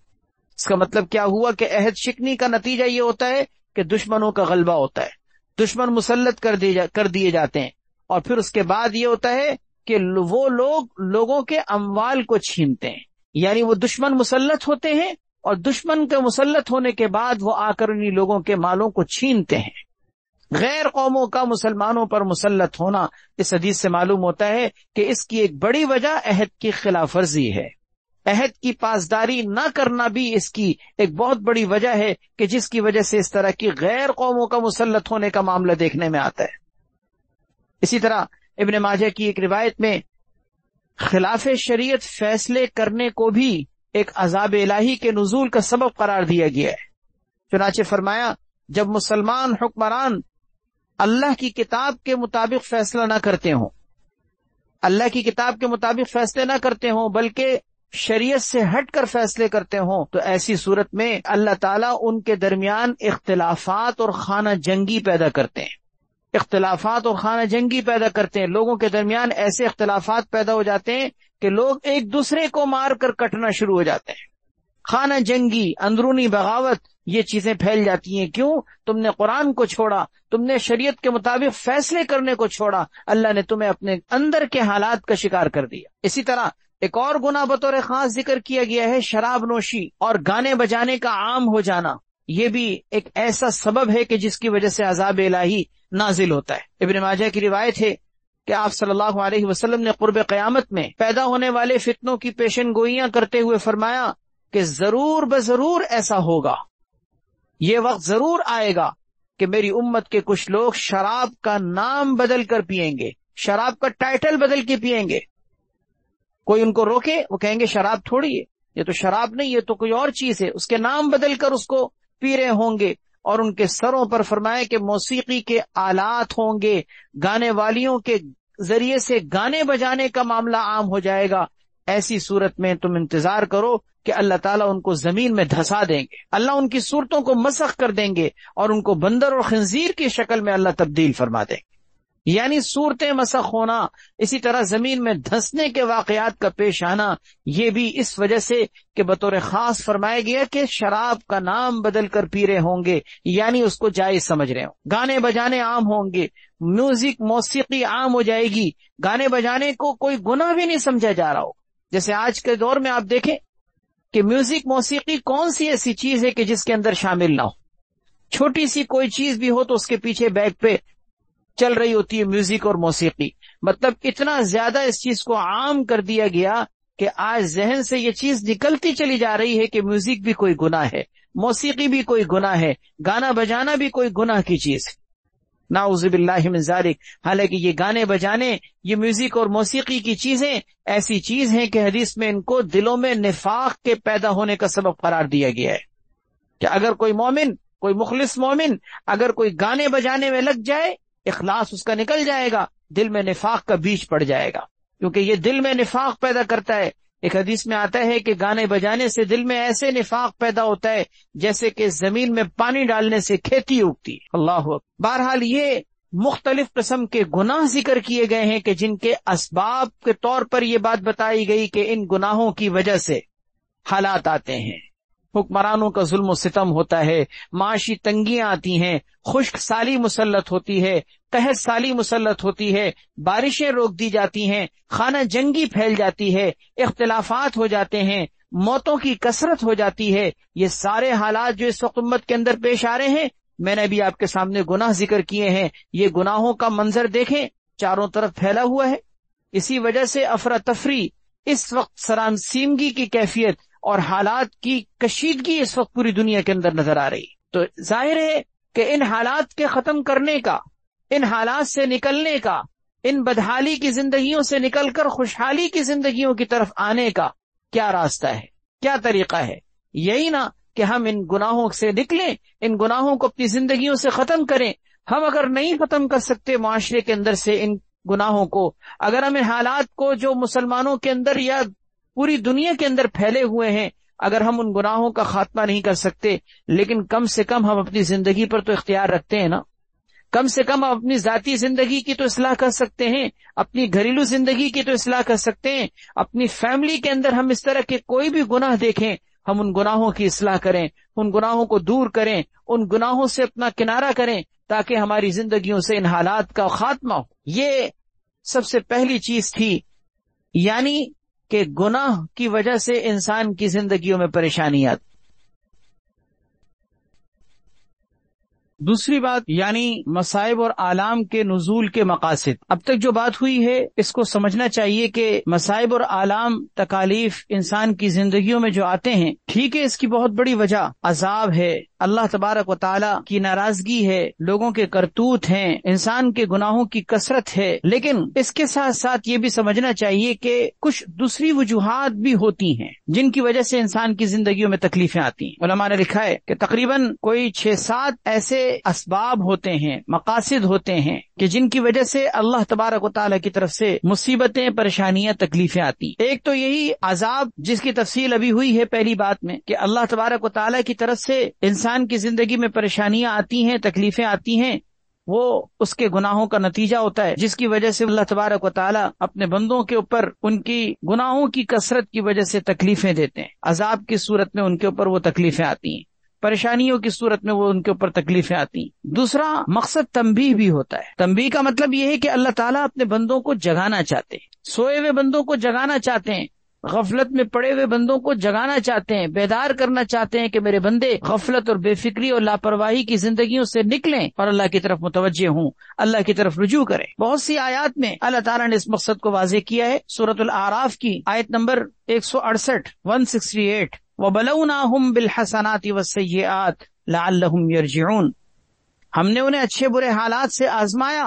اس کا مطلب کیا ہوا کہ عہد شکنی کا نتیجہ یہ ہوتا ہے کہ دشمنوں کا غلبہ ہوتا ہے، دشمن مسلط کر دیے جاتے ہیں، اور پھر اس کے بعد یہ ہوتا ہے کہ وہ لوگ لوگوں کے اموال کو چھینتے ہیں، یعنی وہ دشمن مسلط ہوتے ہیں اور دشمن کے مسلط ہونے کے بعد وہ آ کر انہی لوگوں کے مالوں کو چھینتے ہیں۔ غیر قوموں کا مسلمانوں پر مسلط ہونا اس حدیث سے معلوم ہوتا ہے کہ اس کی ایک بڑی وجہ عہد کی خلاف ورزی ہے۔ عہد کی پاسداری نہ کرنا بھی اس کی ایک بہت بڑی وجہ ہے کہ جس کی وجہ سے اس طرح کی غیر قوموں کا مسلط ہونے کا معاملہ دیکھنے میں آتا ہے۔ اسی طرح ابن ماجہ کی ایک روایت میں خلاف شریعت فیصلے کرنے کو بھی ایک عذاب الہی کے نزول کا سبب قرار دیا گیا ہے۔ چنانچہ فرمایا جب مسلمان حکمران اللہ کی کتاب کے مطابق فیصلہ نہ کرتے ہوں، اللہ کی کتاب کے مطابق فیصلے نہ کرتے ہوں بلکہ شریعت سے ہٹ کر فیصلے کرتے ہوں، تو ایسی صورت میں اللہ تعالیٰ ان کے درمیان اختلافات اور خانہ جنگی پیدا کرتے ہیں۔ اختلافات اور خانہ جنگی پیدا کرتے ہیں، لوگوں کے درمیان ایسے اختلافات پیدا ہو جاتے ہیں کہ لوگ ایک دوسرے کو مار کر کٹنا شروع ہو جاتے ہیں۔ خانہ جنگی، اندرونی بغاوت، یہ چیزیں پھیل جاتی ہیں۔ کیوں؟ تم نے قرآن کو چھوڑا، تم نے شریعت کے مطابق فیصلے کرنے کو چھوڑا، اللہ نے تمہیں اپنے اندر کے حالات کا شکار کر دیا۔ اسی طرح ایک اور گناہ بطور خاص ذکر کیا گیا ہے، شراب نوشی اور گانے بجانے کا عام ہو جانا۔ یہ بھی ایک ایسا سبب ہے کہ جس کی وجہ سے عذاب الہی نازل ہوتا ہے۔ ابن ماجہ کی روایت ہے کہ آپ صلی اللہ علیہ وسلم نے قرب قیامت میں پیدا ہونے والے فتنوں کی پیشن گوئیاں کرتے ہوئے فرمایا کہ ضرور بضرور ایسا ہوگا، یہ وقت ضرور آئے گا کہ میری امت کے کچھ لوگ شراب کا نام بدل کر پیئیں گے، شراب کا ٹائٹل بدل کے پیئیں گے۔ کوئی ان کو روکے، وہ کہیں گے شراب تھوڑی ہے، یہ تو شراب نہیں، یہ تو کوئی اور چیز ہے، اس کے نام بدل کر اس کو پی رہے ہوں گے، اور ان کے سروں پر فرمائے کہ موسیقی کے آلات ہوں گے، گانے والیوں کے ذریعے سے گانے بجانے کا معاملہ عام ہو جائے گا۔ ایسی صورت میں تم انتظار کرو کہ اللہ تعالیٰ ان کو زمین میں دھسا دیں گے، اللہ ان کی صورتوں کو مسخ کر دیں گے اور ان کو بندر اور خنزیر کی شکل میں اللہ تبدیل فرما دیں گے۔ یعنی صورتیں مسخ ہونا، اسی طرح زمین میں دھسنے کے واقعات کا پیش آنا، یہ بھی اس وجہ سے کہ بطور خاص فرمایا گیا کہ شراب کا نام بدل کر پی رہے ہوں گے، یعنی اس کو جائز سمجھ رہے ہوں، گانے بجانے عام ہوں گے، میوزک موسیقی عام ہو جائے گی، گانے بجانے کو کوئی گناہ بھی نہیں سمجھا جا رہا ہو۔ جیسے آج کے دور میں آپ دیکھیں کہ میوزک موسیقی کون سی ایسی چیز ہے کہ جس کے اندر شامل نہ ہو، چھوٹی سی کوئی چیز بھی ہو تو اس کے پیچھے بیک پہ چل رہی ہوتی ہے میوزک اور موسیقی۔ مطلب اتنا زیادہ اس چیز کو عام کر دیا گیا کہ آج ذہن سے یہ چیز نکلتی چلی جا رہی ہے کہ میوزک بھی کوئی گناہ ہے، موسیقی بھی کوئی گناہ ہے، گانا بجانا بھی کوئی گناہ کی چیز ہے۔ نعوذ باللہ من ذالک۔ حالانکہ یہ گانے بجانے، یہ میوزک اور موسیقی کی چیزیں ایسی چیز ہیں کہ حدیث میں ان کو دلوں میں نفاق کے پیدا ہونے کا سبب قرار دیا گیا ہے کہ اگر کوئی مومن، کوئی مخلص مومن اگر کوئی گانے بجانے میں لگ جائے، اخلاص اس کا نکل جائے گا، دل میں نفاق کا بیج پڑ جائے گا، کیونکہ یہ دل میں نفاق پیدا کرتا ہے۔ ایک حدیث میں آتا ہے کہ گانے بجانے سے دل میں ایسے نفاق پیدا ہوتا ہے جیسے کہ زمین میں پانی ڈالنے سے کھیتی اگتی ہے۔ اللہ اکبر۔ بہرحال یہ مختلف قسم کے گناہ ذکر کیے گئے ہیں کہ جن کے اسباب کے طور پر یہ بات بتائی گئی کہ ان گناہوں کی وجہ سے حالات آتے ہیں، حکمرانوں کا ظلم و ستم ہوتا ہے، معاشی تنگیاں آتی ہیں، خشک سالی مسلط ہوتی ہے، قحط سالی مسلط ہوتی ہے، بارشیں روک دی جاتی ہیں، خانہ جنگی پھیل جاتی ہے، اختلافات ہو جاتے ہیں، موتوں کی کثرت ہو جاتی ہے۔ یہ سارے حالات جو اس وقت امت کے اندر پیش آ رہے ہیں، میں نے بھی آپ کے سامنے گناہ ذکر کیے ہیں، یہ گناہوں کا منظر دیکھیں چاروں طرف پھیلا ہوا ہے۔ اسی وجہ سے افراتفری، اس وقت سراسیمگی کی کیفیت اور حالات کی کشیدگی اس وقت پوری دنیا کے اندر نظر آ رہی۔ تو ظاہر ہے کہ ان حالات کے ختم کرنے کا، ان حالات سے نکلنے کا، ان بدحالی کی زندگیوں سے نکل کر خوشحالی کی زندگیوں کی طرف آنے کا کیا راستہ ہے، کیا طریقہ ہے؟ یہی نا کہ ہم ان گناہوں سے نکلیں، ان گناہوں کو اپنی زندگیوں سے ختم کریں۔ ہم اگر نہیں ختم کر سکتے معاشرے کے اندر سے ان گناہوں کو، اگر ہم ان حالات کو جو مسلمانوں کے اندر یا پوری دنیا کے اندر پھیلے ہوئے ہیں، اگر ہم ان گناہوں کا خاتمہ نہیں کر سکتے، لیکن کم سے کم ہم اپنی زندگی پر تو اختیار رکھتے ہیں نا، کم سے کم ہم اپنی ذاتی زندگی کی تو اصلاح کر سکتے ہیں، اپنی گھریلو زندگی کی تو اصلاح کر سکتے ہیں، اپنی فیملی کے اندر ہم اس طرح کے کوئی بھی گناہ دیکھیں، ہم ان گناہوں کی اصلاح کریں، ان گناہوں کو دور کریں، ان گناہوں سے اپنا کنارہ کریں تاکہ ہماری زندگیوں سے ان حالات کا خاتمہ ہو۔ یہ سب سے پہلی چیز تھی، یعنی کہ گناہ کی وجہ سے انسان کی زندگیوں میں پریشانی آتی۔ دوسری بات یعنی مصائب اور آلام کے نزول کے مقاصد۔ اب تک جو بات ہوئی ہے اس کو سمجھنا چاہیے کہ مصائب اور آلام تکالیف انسان کی زندگیوں میں جو آتے ہیں، ٹھیک ہے، اس کی بہت بڑی وجہ عذاب ہے، اللہ تبارک و تعالی کی ناراضگی ہے، لوگوں کے کرتوت ہیں، انسان کے گناہوں کی کثرت ہے، لیکن اس کے ساتھ ساتھ یہ بھی سمجھنا چاہیے کہ کچھ دوسری وجوہات بھی ہوتی ہیں جن کی وجہ سے انسان کی زندگیوں میں تکلیفیں آتی ہیں۔ علماء نے لکھا ہے کہ تقریباً کوئی 6-7 ایسے اسباب ہوتے ہیں، مقاصد ہوتے ہیں کہ جن کی وجہ سے اللہ تبارک و تعالی کی طرف سے مصیبتیں، پریشانیاں، تکلیفیں آتی۔ ایک تو یہی عذاب جس کی تفصیل ابھی ہوئی ہے پہلی بات میں، کہ اللہ تبارک و تعالی کی طرف سے انسان کی زندگی میں پریشانیاں آتی ہیں، تکلیفیں آتی ہیں، وہ اس کے گناہوں کا نتیجہ ہوتا ہے، جس کی وجہ سے اللہ تبارک و تعالی اپنے بندوں کے اوپر ان کی گناہوں کی کثرت کی وجہ سے تکلیفیں دیتے ہیں۔ عذاب کی صورت میں ان کے اوپر وہ تکلیفیں آتی ہیں، پریشانیوں کی صورت میں وہ ان کے اوپر تکلیفیں آتی ہیں۔ دوسرا مقصد تنبیہ بھی ہوتا ہے۔ تنبیہ کا مطلب یہ ہے کہ اللہ تعالیٰ اپنے بندوں کو جگانا چاہتے ہیں، سوئے ہوئے بندوں کو جگانا چاہتے ہیں، غفلت میں پڑے ہوئے بندوں کو جگانا چاہتے ہیں، بیدار کرنا چاہتے ہیں کہ میرے بندے غفلت اور بے فکری اور لاپرواہی کی زندگیوں سے نکلیں اور اللہ کی طرف متوجہ ہوں، اللہ کی طرف رجوع کریں۔ بہت سی آیات میں اللہ تعالیٰ نے اس مقصد کو واضح کیا ہے۔ سورۃ الاعراف کی آیت نمبر 168 168 وَبَلَوْنَاهُمْ بِالْحَسَنَاتِ وَالسَّيِّئَاتِ لَعَلَّهُمْ يَرْجِعُونَ، ہم نے انہیں اچھے برے حالات سے آزمایا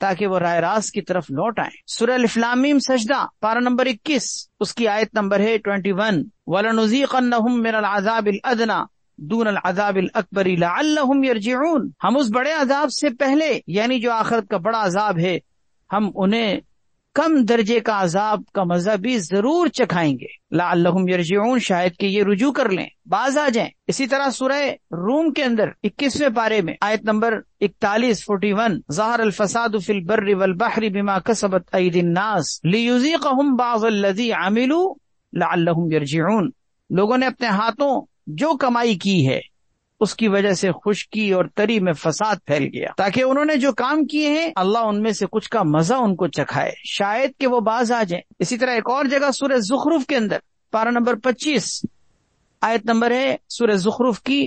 تاکہ وہ راہ راست کی طرف لوٹ آئیں۔ سورہ الف لام میم سجدہ پارہ نمبر 21 اس کی آیت نمبر ہے 21 وَلَنُذِيقَنَّهُم مِّنَ الْعَذَابِ الْأَدْنَىٰ دُونَ الْعَذَابِ الْأَكْبَرِ لَعَلَّهُمْ يَرْجِعُونَ، ہم اس بڑے عذاب سے پہلے یعنی جو آخرت کا بڑا عذاب ہے، ہم انہیں کم درجے کا عذاب کا مزہ بھی ضرور چکھائیں گے، لعلہم یرجعون، شاید کہ یہ رجوع کر لیں، باز آ جائیں۔ اسی طرح سورہ روم کے اندر 21ویں پارے میں آیت نمبر 41 ظہر الفساد فی البر والبحر بما کسبت ایدی الناس لیذیقہم بعض الذی عملوا لعلہم یرجعون، لوگوں نے اپنے ہاتھوں جو کمائی کی ہے اس کی وجہ سے خشکی اور تری میں فساد پھیل گیا، تاکہ انہوں نے جو کام کیے ہیں اللہ ان میں سے کچھ کا مزہ ان کو چکھائے، شاید کہ وہ باز آ جائیں۔ اسی طرح ایک اور جگہ سورہ زخرف کے اندر پارہ نمبر 25 آیت نمبر ہے سورہ زخرف کی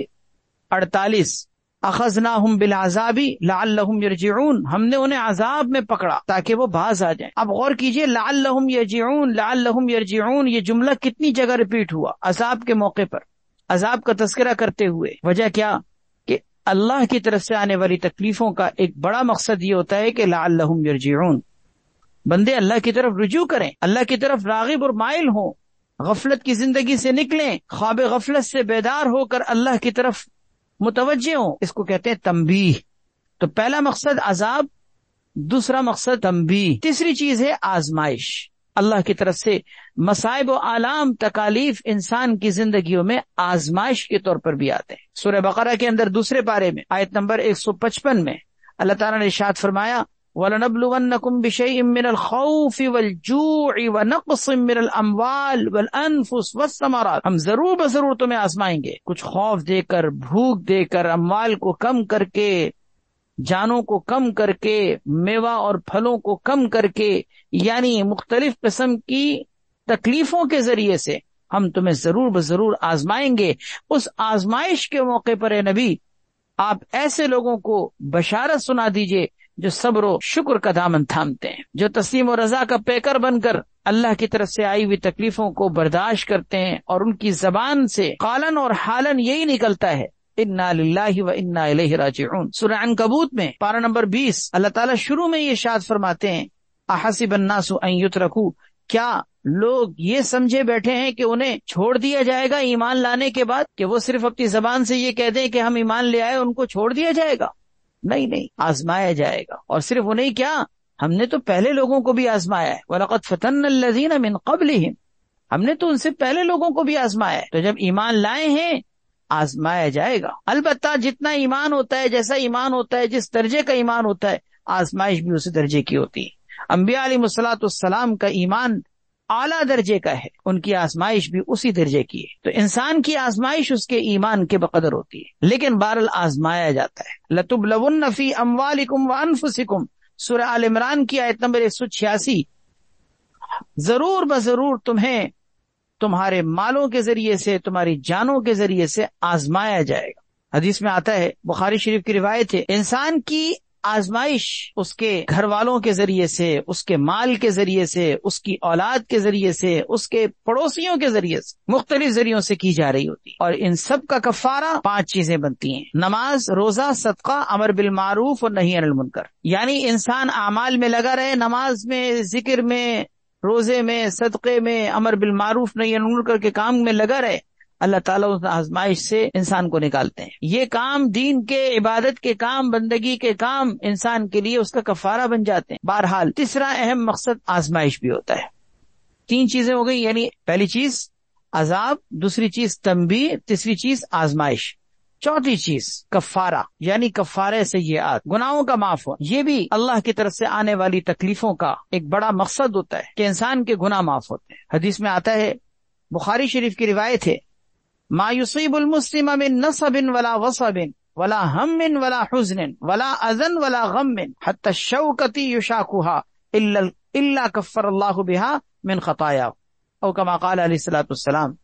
48 اخذناہم بالعذاب لعلہم یرجعون، ہم نے انہیں عذاب میں پکڑا تاکہ وہ باز آ جائیں۔ اب غور کیجئے، لعلہم یرجعون، لعلہم یرجعون، یہ جملہ کتنی جگہ ریپیٹ ہوا عذاب کے موقع پر، عذاب کا تذکرہ کرتے ہوئے۔ وجہ کیا؟ کہ اللہ کی طرف سے آنے والی تکلیفوں کا ایک بڑا مقصد یہ ہوتا ہے کہ لعلہم یرجعون، بندے اللہ کی طرف رجوع کریں، اللہ کی طرف راغب اور مائل ہوں، غفلت کی زندگی سے نکلیں، خواب غفلت سے بیدار ہو کر اللہ کی طرف متوجہ ہوں، اس کو کہتے ہیں تنبیہ۔ تو پہلا مقصد عذاب، دوسرا مقصد تنبیہ، تیسری چیز ہے آزمائش۔ اللہ کی طرف سے مصائب و آلام، تکالیف انسان کی زندگیوں میں آزمائش کے طور پر بھی آتے ہیں۔ سورہ بقرہ کے اندر دوسرے پارے میں آیت نمبر 155 میں اللہ تعالیٰ نے ارشاد فرمایا وَلَنَبْلُوَنَّكُمْ بِشَيْءٍ مِّنَ الْخَوْفِ وَالْجُوعِ وَنَقْصٍ مِّنَ الْأَمْوَالِ وَالْأَنفُسِ وَالثَّمَرَاتِ، ہم ضرور بضرور تمہیں آزمائیں گے، کچھ خوف دے کر، بھوک دے کر، اموال کو کم کر کے، جانوں کو کم کر کے، میوہ اور پھلوں کو کم کر کے، یعنی مختلف قسم کی تکلیفوں کے ذریعے سے ہم تمہیں ضرور بضرور آزمائیں گے۔ اس آزمائش کے موقع پر اے نبی آپ ایسے لوگوں کو بشارت سنا دیجئے جو صبر و شکر کا دامن تھامتے ہیں، جو تسلیم و رضا کا پیکر بن کر اللہ کی طرف سے آئی ہوئی تکلیفوں کو برداشت کرتے ہیں، اور ان کی زبان سے قالن اور حالن یہی نکلتا ہے انا للہ و انا الیہ راجعون۔ سورہ عنکبوت میں پارہ نمبر 20 اللہ تعالیٰ شروع میں یہ ارشاد فرماتے ہیں احسب الناس ان یترکوا، کیا لوگ یہ سمجھے بیٹھے ہیں کہ انہیں چھوڑ دیا جائے گا ایمان لانے کے بعد، کہ وہ صرف اپنی زبان سے یہ کہہ دیں کہ ہم ایمان لے آئے، ان کو چھوڑ دیا جائے گا؟ نہیں نہیں، آزمایا جائے گا، اور صرف انہیں کیا، ہم نے تو پہلے لوگوں کو بھی آزمایا ہے، وَلَقَدْ فَتَنَّا الَّذِينَ مِن قَبْلِهِمْ، ہم نے تو ان سے پہلے لوگوں کو بھی آزمایا ہے۔ تو جب ایمان لائے ہیں آزمایا جائے گا، البتہ جتنا ایمان ہوتا ہے، جیسا ایمان ہوتا ہے، جس درجے کا ایمان ہوتا ہے، آزمائش بھی اسی درجے کی ہوتی ہے۔ انبیاء علیہ الصلوۃ والسلام کا ایمان اعلیٰ درجے کا ہے، ان کی آزمائش بھی اسی درجے کی ہے۔ تو انسان کی آزمائش اس کے ایمان کے بقدر ہوتی ہے، لیکن بہرحال آزمایا جاتا ہے۔ لَتُبْلَوُنَّ فِي أَمْوَالِكُمْ وَأَنفُسِكُمْ سورہ آل عمران کی آیت نمبر 186، ضرور بضرور تمہیں تمہارے مالوں کے ذریعے سے، تمہاری جانوں کے ذریعے سے آزمایا جائے گا۔ حدیث میں آتا ہے، بخاری شریف کی روایت ہے، انسان کی آزمائش اس کے گھر والوں کے ذریعے سے، اس کے مال کے ذریعے سے، اس کی اولاد کے ذریعے سے، اس کے پڑوسیوں کے ذریعے سے، مختلف ذریعوں سے کی جا رہی ہوتی، اور ان سب کا کفارہ 5 چیزیں بنتی ہیں: نماز، روزہ، صدقہ، امر بالمعروف اور نہی عن المنکر۔ یعنی انسان اعمال میں لگا رہے، نماز میں، ذکر میں، روزے میں، صدقے میں، امر بالمعروف نہی عن المنکر کے کام میں لگا رہے، اللہ تعالیٰ اس آزمائش سے انسان کو نکالتے ہیں۔ یہ کام دین کے، عبادت کے کام، بندگی کے کام انسان کے لیے اس کا کفارہ بن جاتے ہیں۔ بہرحال تیسرا اہم مقصد آزمائش بھی ہوتا ہے۔ 3 چیزیں ہو گئی، یعنی پہلی چیز عذاب، دوسری چیز تنبیہ، تیسری چیز آزمائش، چوتھی چیز کفارہ، یعنی کفارہ سیئات، گناہوں کا معاف ہونا۔ یہ بھی اللہ کی طرف سے آنے والی تکلیفوں کا ایک بڑا مقصد ہوتا ہے کہ انسان کے گناہ معاف ہوتے ہیں۔ حدیث میں آتا ہے، بخاری شریف کی روایت ہے، ما يصيب المسلم من نصب ولا وصب ولا هم ولا حزن ولا اذى ولا غم حتى الشوكة يشاكها الا كفر الله بها من خطاياه، او كما قال علیہ الصلوۃ والسلام۔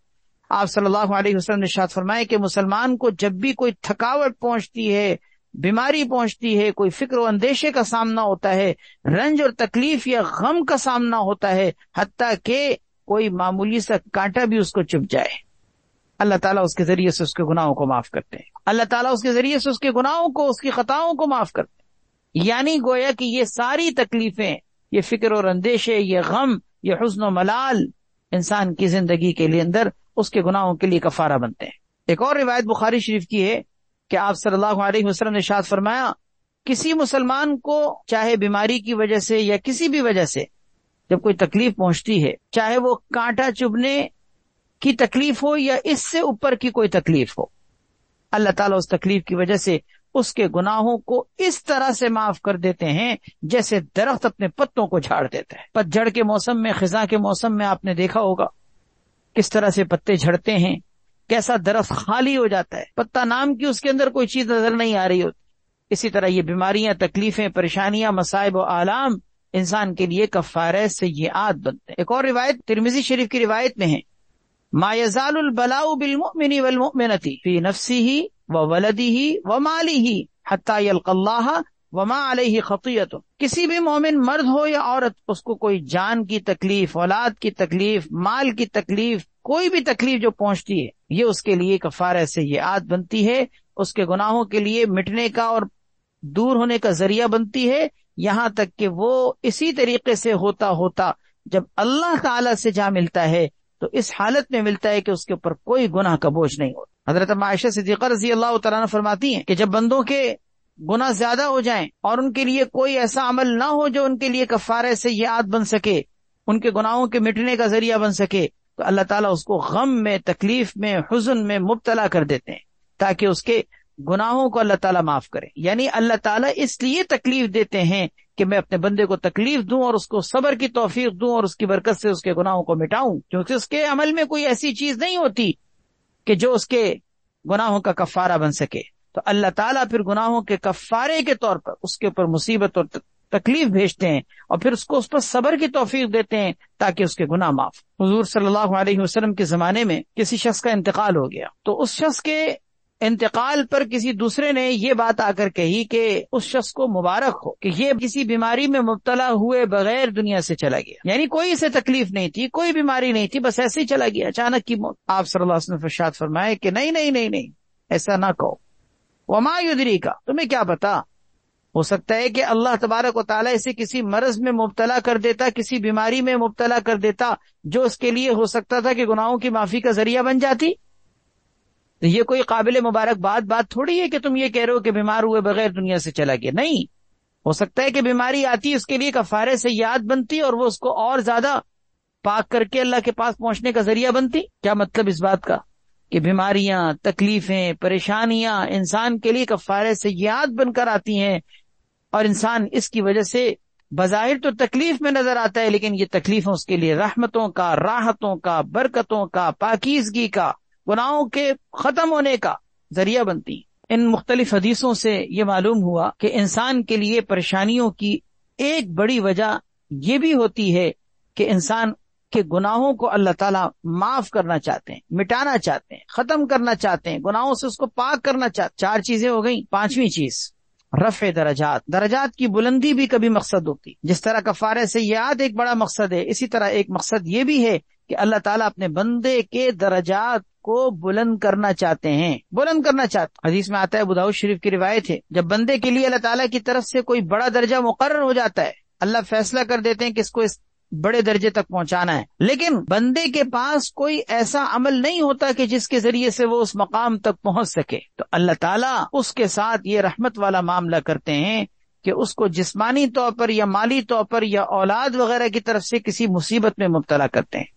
آپ صلی اللہ علیہ وسلم نے ارشاد فرمایا کہ مسلمان کو جب بھی کوئی تھکاوٹ پہنچتی ہے، بیماری پہنچتی ہے، کوئی فکر و اندیشے کا سامنا ہوتا ہے، رنج اور تکلیف یا غم کا سامنا ہوتا ہے، حتیٰ کہ کوئی معمولی سا کانٹا بھی اس کو چبھ جائے، اللہ تعالیٰ اس کے ذریعے سے اس کے گناہوں کو معاف کرتے ہیں۔ اللہ تعالیٰ اس کے ذریعے سے اس کے گناہوں کو، اس کی خطاؤں کو معاف کرتے ہیں۔ یعنی گویا کہ یہ ساری تکلیفیں، یہ فکر اور اندیشے، یہ غم، یہ حزن و ملال انسان کی زندگی کے لیے اندر اس کے گناہوں کے لیے کفارہ بنتے ہیں۔ ایک اور روایت بخاری شریف کی ہے کہ آپ صلی اللہ علیہ وسلم نے ارشاد فرمایا، کسی مسلمان کو چاہے بیماری کی وجہ سے یا کسی بھی وجہ سے جب کوئی تکلیف پہنچتی ہے، چاہے وہ کانٹا چبھنے کی تکلیف ہو یا اس سے اوپر کی کوئی تکلیف ہو، اللہ تعالیٰ اس تکلیف کی وجہ سے اس کے گناہوں کو اس طرح سے معاف کر دیتے ہیں جیسے درخت اپنے پتوں کو جھاڑ دیتا ہے۔ پتجھڑ کے موسم میں، خزاں کے موسم میں آپ نے دیکھا ہوگا کس طرح سے پتے جھڑتے ہیں، کیسا درخت خالی ہو جاتا ہے، پتا نام کی اس کے اندر کوئی چیز نظر نہیں آ رہی ہوتی۔ اسی طرح یہ بیماریاں، تکلیفیں، پریشانیاں، مصائب و آلام انسان کے لیے کفارہ سیئات بنتے ہیں۔ ایک اور روایت ترمذی شریف کی روایت میں ہے، ما يزال البلاء بالمؤمن والمؤمنة في نفسه وولده وماله حتى يلقى الله وما عليه خطيئة۔ کسی بھی مومن مرد ہو یا عورت، اس کو کوئی جان کی تکلیف، اولاد کی تکلیف، مال کی تکلیف، کوئی بھی تکلیف جو پہنچتی ہے، یہ اس کے لیے کفارہ سیئات بنتی ہے، اس کے گناہوں کے لیے مٹنے کا اور دور ہونے کا ذریعہ بنتی ہے، یہاں تک کہ وہ اسی طریقے سے ہوتا ہوتا جب اللہ تعالی سے جا ملتا ہے تو اس حالت میں ملتا ہے کہ اس کے اوپر کوئی گناہ کا بوجھ نہیں ہوتا۔ حضرت عائشہ صدیقہ رضی اللہ تعالیٰ عنہ فرماتی ہیں کہ جب بندوں کے گناہ زیادہ ہو جائیں اور ان کے لیے کوئی ایسا عمل نہ ہو جو ان کے لیے کفارہ سیئات بن سکے، ان کے گناہوں کے مٹنے کا ذریعہ بن سکے، تو اللہ تعالیٰ اس کو غم میں، تکلیف میں، حزن میں مبتلا کر دیتے ہیں تاکہ اس کے گناہوں کو اللہ تعالیٰ معاف کرے۔ یعنی اللہ تعالیٰ اس لیے تکلیف دیتے ہیں کہ میں اپنے بندے کو تکلیف دوں اور اس کو صبر کی توفیق دوں اور اس کی برکت سے اس کے گناہوں کو مٹاؤں، کیونکہ اس کے عمل میں کوئی ایسی چیز نہیں ہوتی کہ جو اس کے گناہوں کا کفارہ بن سکے۔ تو اللہ تعالیٰ پھر گناہوں کے کفارے کے طور پر اس کے اوپر مصیبت اور تکلیف بھیجتے ہیں اور پھر اس کو اس پر صبر کی توفیق دیتے ہیں تاکہ اس کے گناہ معاف۔ حضور صلی اللہ علیہ وسلم کے زمانے میں کسی شخص کا انتقال ہو گیا، تو اس شخص کے انتقال پر کسی دوسرے نے یہ بات آ کر کہی کہ اس شخص کو مبارک ہو کہ یہ کسی بیماری میں مبتلا ہوئے بغیر دنیا سے چلا گیا، یعنی کوئی اسے تکلیف نہیں تھی، کوئی بیماری نہیں تھی، بس ایسے ہی چلا گیا، اچانک کی موت۔ آپ صلی اللہ علیہ وسلم نے ارشاد فرمائے کہ نہیں نہیں نہیں نہیں، ایسا نہ کہو، وما یدریک، تمہیں کیا پتا، ہو سکتا ہے کہ اللہ تبارک و تعالیٰ اسے کسی مرض میں مبتلا کر دیتا، کسی بیماری میں مبتلا کر دیتا جو اس کے لیے ہو سکتا تھا کہ گناہوں کی معافی کا ذریعہ بن جاتی۔ تو یہ کوئی قابل مبارک بات تھوڑی ہے کہ تم یہ کہہ رہے ہو کہ بیمار ہوئے بغیر دنیا سے چلا گیا، نہیں، ہو سکتا ہے کہ بیماری آتی، اس کے لیے کفارہ سیئات بنتی اور وہ اس کو اور زیادہ پاک کر کے اللہ کے پاس پہنچنے کا ذریعہ بنتی۔ کیا مطلب اس بات کا کہ بیماریاں، تکلیفیں، پریشانیاں انسان کے لیے کفارہ سیئات بن کر آتی ہیں اور انسان اس کی وجہ سے بظاہر تو تکلیف میں نظر آتا ہے، لیکن یہ تکلیفیں اس کے لیے رحمتوں کا، راحتوں کا، برکتوں کا، پاکیزگی کا، گناہوں کے ختم ہونے کا ذریعہ بنتی۔ ان مختلف حدیثوں سے یہ معلوم ہوا کہ انسان کے لیے پریشانیوں کی ایک بڑی وجہ یہ بھی ہوتی ہے کہ انسان کے گناہوں کو اللہ تعالیٰ معاف کرنا چاہتے ہیں، مٹانا چاہتے ہیں، ختم کرنا چاہتے ہیں، گناہوں سے اس کو پاک کرنا چاہتے ہیں۔ 4 چیزیں ہو گئیں۔ 5ویں چیز رفع درجات، درجات کی بلندی بھی کبھی مقصد ہوتی۔ جس طرح کفارہ سیئات ایک بڑا مقصد ہے، اسی طرح ایک مقصد یہ بھی ہے کہ اللہ تعالیٰ اپنے بندے کے درجات کو بلند کرنا چاہتے ہیں، بلند کرنا چاہتے ہیں۔ حدیث میں آتا ہے، ابو داؤد شریف کی روایت ہے، جب بندے کے لیے اللہ تعالیٰ کی طرف سے کوئی بڑا درجہ مقرر ہو جاتا ہے، اللہ فیصلہ کر دیتے ہیں کہ اس کو اس بڑے درجے تک پہنچانا ہے، لیکن بندے کے پاس کوئی ایسا عمل نہیں ہوتا کہ جس کے ذریعے سے وہ اس مقام تک پہنچ سکے، تو اللہ تعالیٰ اس کے ساتھ یہ رحمت والا معاملہ کرتے ہیں کہ اس کو جسمانی طور پر یا مالی طور پر یا اولاد وغیرہ کی طرف سے کسی مصیبت میں مبتلا کرتے ہیں،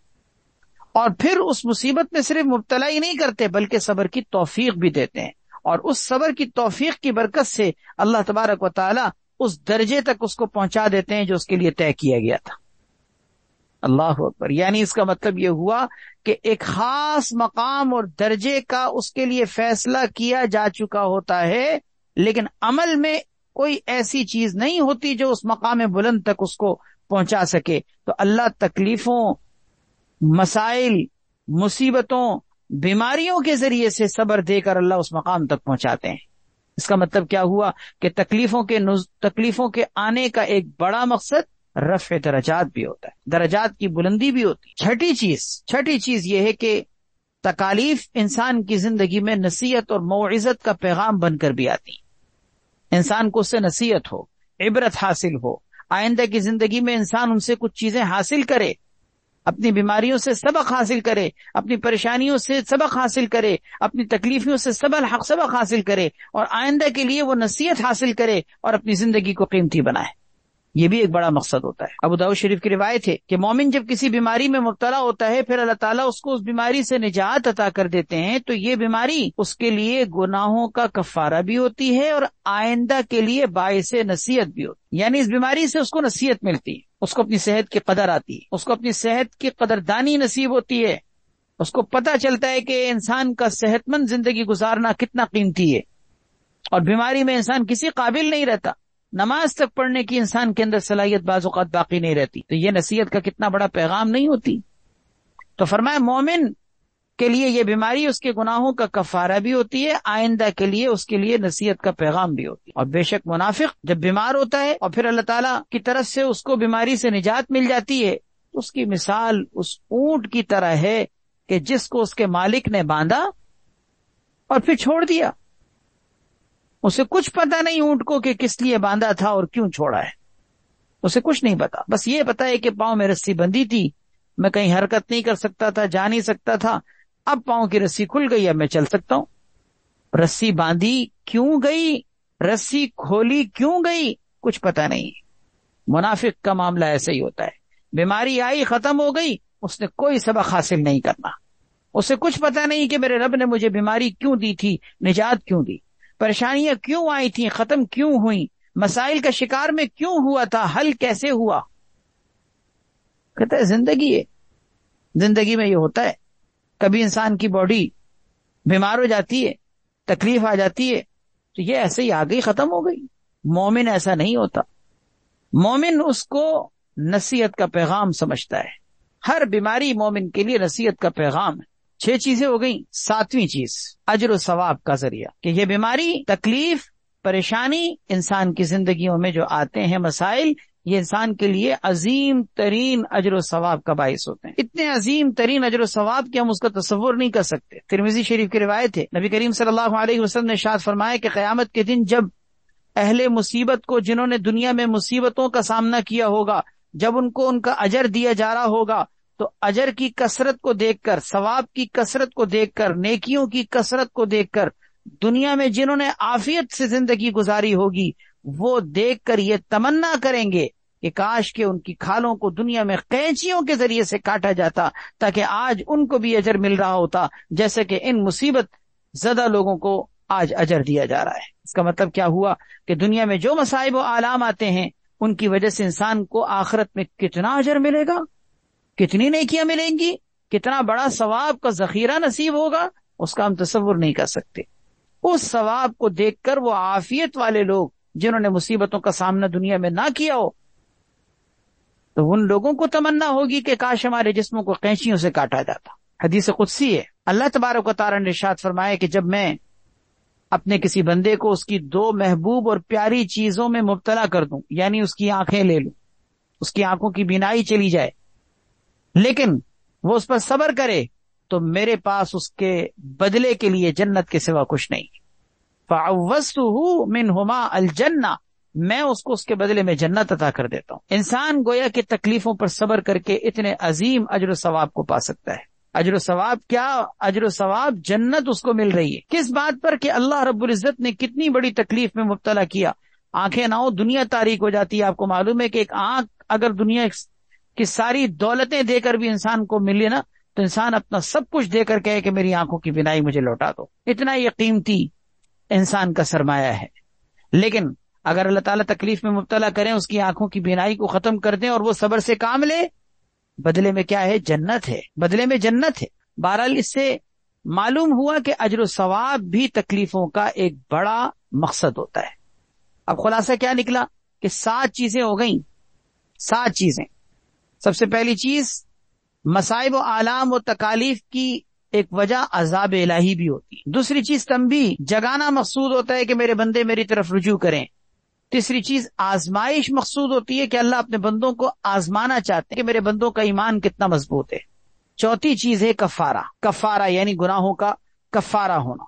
اور پھر اس مصیبت میں صرف مبتلا ہی نہیں کرتے بلکہ صبر کی توفیق بھی دیتے ہیں، اور اس صبر کی توفیق کی برکت سے اللہ تبارک و تعالی اس درجے تک اس کو پہنچا دیتے ہیں جو اس کے لیے طے کیا گیا تھا۔ اللہ اکبر۔ یعنی اس کا مطلب یہ ہوا کہ ایک خاص مقام اور درجے کا اس کے لیے فیصلہ کیا جا چکا ہوتا ہے، لیکن عمل میں کوئی ایسی چیز نہیں ہوتی جو اس مقام بلند تک اس کو پہنچا سکے۔ تو اللہ تکلیفوں، مسائل، مصیبتوں، بیماریوں کے ذریعے سے صبر دے کر اللہ اس مقام تک پہنچاتے ہیں۔ اس کا مطلب کیا ہوا کہ تکلیفوں کے آنے کا ایک بڑا مقصد رفع درجات بھی ہوتا ہے، درجات کی بلندی بھی ہوتی ہے۔ چھٹی چیز یہ ہے کہ تکالیف انسان کی زندگی میں نصیحت اور موعظت کا پیغام بن کر بھی آتی ہیں۔ انسان کو اس سے نصیحت ہو، عبرت حاصل ہو، آئندہ کی زندگی میں انسان ان سے کچھ چیزیں حاصل کرے، اپنی بیماریوں سے سبق حاصل کرے، اپنی پریشانیوں سے سبق حاصل کرے، اپنی تکلیفوں سے سبق حاصل کرے، اور آئندہ کے لیے وہ نصیحت حاصل کرے اور اپنی زندگی کو قیمتی بنائے۔ یہ بھی ایک بڑا مقصد ہوتا ہے۔ ابو داؤد شریف کی روایت ہے کہ مومن جب کسی بیماری میں مبتلا ہوتا ہے، پھر اللہ تعالیٰ اس کو اس بیماری سے نجات عطا کر دیتے ہیں، تو یہ بیماری اس کے لیے گناہوں کا کفارہ بھی ہوتی ہے اور آئندہ کے لیے باعث نصیحت بھی ہوتی ہے۔ یعنی اس بیماری سے اس کو نصیحت ملتی ہے، اس کو اپنی صحت کی قدر آتی ہے، اس کو اپنی صحت کی قدردانی نصیب ہوتی ہے، اس کو پتہ چلتا ہے کہ انسان کا صحت مند زندگی گزارنا کتنا قیمتی ہے، اور بیماری میں انسان کسی قابل نہیں رہتا، نماز تک پڑھنے کی انسان کے اندر صلاحیت بعض اوقات باقی نہیں رہتی، تو یہ نصیحت کا کتنا بڑا پیغام نہیں ہوتی۔ تو فرمایا مومن کے لیے یہ بیماری اس کے گناہوں کا کفارہ بھی ہوتی ہے، آئندہ کے لیے اس کے لیے نصیحت کا پیغام بھی ہوتی ہے۔ اور بے شک منافق جب بیمار ہوتا ہے اور پھر اللہ تعالیٰ کی طرف سے اس کو بیماری سے نجات مل جاتی ہے، تو اس کی مثال اس اونٹ کی طرح ہے کہ جس کو اس کے مالک نے باندھا اور پھر چھوڑ دیا۔ اسے کچھ پتا نہیں اونٹ کو کہ کس لیے باندھا تھا اور کیوں چھوڑا ہے، اسے کچھ نہیں پتا، بس یہ پتا ہے کہ پاؤں میں رسی بندھی تھی، میں کہیں حرکت نہیں کر سکتا تھا، جا نہیں سکتا تھا، اب پاؤں کی رسی کھل گئی، اب میں چل سکتا ہوں۔ رسی باندھی کیوں گئی، رسی کھولی کیوں گئی، کچھ پتا نہیں۔ منافق کا معاملہ ایسے ہی ہوتا ہے، بیماری آئی ختم ہو گئی، اس نے کوئی سبق حاصل نہیں کرنا، اسے کچھ پتا نہیں کہ میرے رب نے مجھے بیماری کیوں دی تھی، نجات کیوں دی، پریشانیاں کیوں آئی تھیں، ختم کیوں ہوئیں، مسائل کا شکار میں کیوں ہوا تھا، حل کیسے ہوا۔ کہتا ہے زندگی ہے، زندگی میں یہ ہوتا ہے، کبھی انسان کی باڈی بیمار ہو جاتی ہے، تکلیف آ جاتی ہے، تو یہ ایسے ہی آ گئی، ختم ہو گئی۔ مومن ایسا نہیں ہوتا، مومن اس کو نصیحت کا پیغام سمجھتا ہے، ہر بیماری مومن کے لیے نصیحت کا پیغام ہے۔ 6 چیزیں ہو گئیں۔ 7ویں چیز اجر و ثواب کا ذریعہ، کہ یہ بیماری، تکلیف، پریشانی انسان کی زندگیوں میں جو آتے ہیں مسائل، یہ انسان کے لیے عظیم ترین اجر و ثواب کا باعث ہوتے ہیں، اتنے عظیم ترین اجر و ثواب کہ ہم اس کا تصور نہیں کر سکتے۔ ترمذی شریف کی روایت ہے، نبی کریم صلی اللہ علیہ وسلم نے ارشاد فرمایا کہ قیامت کے دن جب اہل مصیبت کو، جنہوں نے دنیا میں مصیبتوں کا سامنا کیا ہوگا، جب ان کو ان کا اجر دیا جا رہا ہوگا، تو اجر کی کثرت کو دیکھ کر، ثواب کی کثرت کو دیکھ کر، نیکیوں کی کثرت کو دیکھ کر، دنیا میں جنہوں نے عافیت سے زندگی گزاری ہوگی، وہ دیکھ کر یہ تمنا کریں گے کہ کاش کہ ان کی کھالوں کو دنیا میں قینچیوں کے ذریعے سے کاٹا جاتا، تاکہ آج ان کو بھی اجر مل رہا ہوتا جیسے کہ ان مصیبت زدہ لوگوں کو آج اجر دیا جا رہا ہے۔ اس کا مطلب کیا ہوا کہ دنیا میں جو مصائب و آلام آتے ہیں، ان کی وجہ سے انسان کو آخرت میں کتنا اجر ملے گا، کتنی نیکیاں ملیں گی، کتنا بڑا ثواب کا ذخیرہ نصیب ہوگا، اس کا ہم تصور نہیں کر سکتے۔ اس ثواب کو دیکھ کر وہ عافیت والے لوگ، جنہوں نے مصیبتوں کا سامنا دنیا میں نہ کیا ہو، تو ان لوگوں کو تمنا ہوگی کہ کاش ہمارے جسموں کو قینچیوں سے کاٹا جاتا. حدیث قدسی ہے، اللہ تبارک و تعالی نے ارشاد فرمایا کہ جب میں اپنے کسی بندے کو اس کی 2 محبوب اور پیاری چیزوں میں مبتلا کر دوں، یعنی اس کی آنکھیں لے لوں، اس کی آنکھوں کی بینائی چلی جائے، لیکن وہ اس پر صبر کرے، تو میرے پاس اس کے بدلے کے لیے جنت کے سوا کچھ نہیں. فعوضتہ منہما الجنہ، میں اس کو اس کے بدلے میں جنت عطا کر دیتا ہوں. انسان گویا کہ تکلیفوں پر صبر کر کے اتنے عظیم اجر و ثواب کو پا سکتا ہے. اجر و ثواب کیا؟ اجر و ثواب جنت اس کو مل رہی ہے. کس بات پر؟ کہ اللہ رب العزت نے کتنی بڑی تکلیف میں مبتلا کیا. آنکھیں نہ ہو دنیا تاریک ہو جاتی ہے. آپ کو معلوم ہے کہ ایک آنکھ اگر دنیا کی ساری دولتیں دے کر بھی انسان کو ملے نا، تو انسان اپنا سب کچھ دے کر کہے کہ میری آنکھوں کی بینائی مجھے لوٹا دو. اتنا یہ قیمتی انسان کا سرمایہ ہے. لیکن اگر اللہ تعالیٰ تکلیف میں مبتلا کریں، اس کی آنکھوں کی بینائی کو ختم کر دیں اور وہ صبر سے کام لے، بدلے میں کیا ہے؟ جنت ہے. بدلے میں جنت ہے. بہرحال اس سے معلوم ہوا کہ اجر و ثواب بھی تکلیفوں کا ایک بڑا مقصد ہوتا ہے. اب خلاصہ کیا نکلا؟ کہ 7 چیزیں ہو گئیں. 7 چیزیں. سب سے پہلی چیز، مصائب و آلام و تکالیف کی ایک وجہ عذاب الہی بھی ہوتی ہے. دوسری چیز تنبیہ، جگانا مقصود ہوتا ہے کہ میرے بندے میری طرف رجوع کریں. تیسری چیز آزمائش مقصود ہوتی ہے کہ اللہ اپنے بندوں کو آزمانا چاہتے ہیں کہ میرے بندوں کا ایمان کتنا مضبوط ہے. چوتھی چیز ہے کفارہ. کفارہ یعنی گناہوں کا کفارہ ہونا،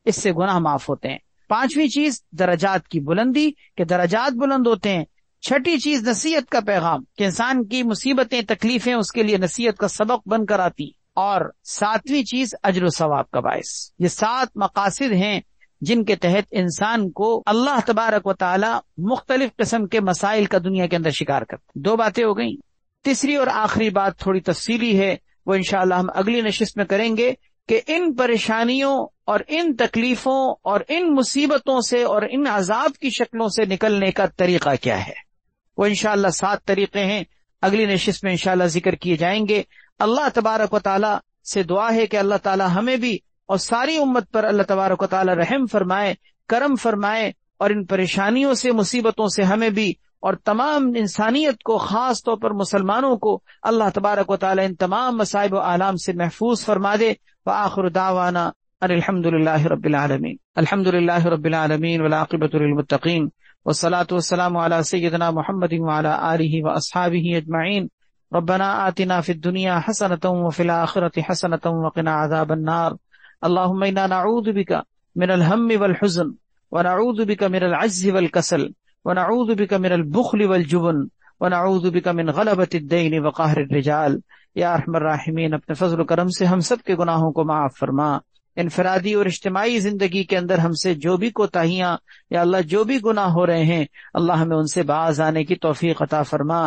اس سے گناہ معاف ہوتے ہیں. پانچویں چیز درجات کی بلندی، کہ درجات بلند ہوتے ہیں. چھٹی چیز نصیحت کا پیغام، کہ انسان کی مصیبتیں تکلیفیں اس کے لیے نصیحت کا سبق بن کر آتی. اور ساتویں چیز اجر و ثواب کا باعث. یہ 7 مقاصد ہیں جن کے تحت انسان کو اللہ تبارک و تعالی مختلف قسم کے مسائل کا دنیا کے اندر شکار کرتا. 2 باتیں ہو گئیں. تیسری اور آخری بات تھوڑی تفصیلی ہے، وہ انشاءاللہ ہم اگلی نشست میں کریں گے کہ ان پریشانیوں اور ان تکلیفوں اور ان مصیبتوں سے اور ان عذاب کی شکلوں سے نکلنے کا طریقہ کیا ہے. وہ انشاءاللہ 7 طریقے ہیں، اگلی نشست میں انشاءاللہ ذکر کیے جائیں گے. اللہ تبارک و تعالی سے دعا ہے کہ اللہ تعالی ہمیں بھی اور ساری امت پر اللہ تبارک و تعالی رحم فرمائے، کرم فرمائے، اور ان پریشانیوں سے مصیبتوں سے ہمیں بھی اور تمام انسانیت کو، خاص طور پر مسلمانوں کو اللہ تبارک و تعالی ان تمام مصائب و آلام سے محفوظ فرما دے. وآخر دعوانا ان الحمد للہ رب العالمین. الحمد للہ رب العالمین والعاقبۃ للمتقین والصلاة والسلام علی سیدنا محمد وعلی آلہ واصحابہ اجمعین. ربنا آتنا فی الدنیا حسنۃ وفی الآخرۃ حسنۃ وقنا عذاب النار. اللهم انا نعوذ بك من الهم والحزن ونعوذ بك من العجز والكسل ونعوذ بك من البخل والجبن ونعوذ بك من غلبة الدين وقهر الرجال. یا ارحم الراحمین، اپنے فضل و کرم سے ہم سب کے گناہوں کو معاف فرما. انفرادی اور اجتماعی زندگی کے اندر ہم سے جو بھی کوتاہیاں یا اللہ جو بھی گناہ ہو رہے ہیں، اللہ ہمیں ان سے باز آنے کی توفیق عطا فرما.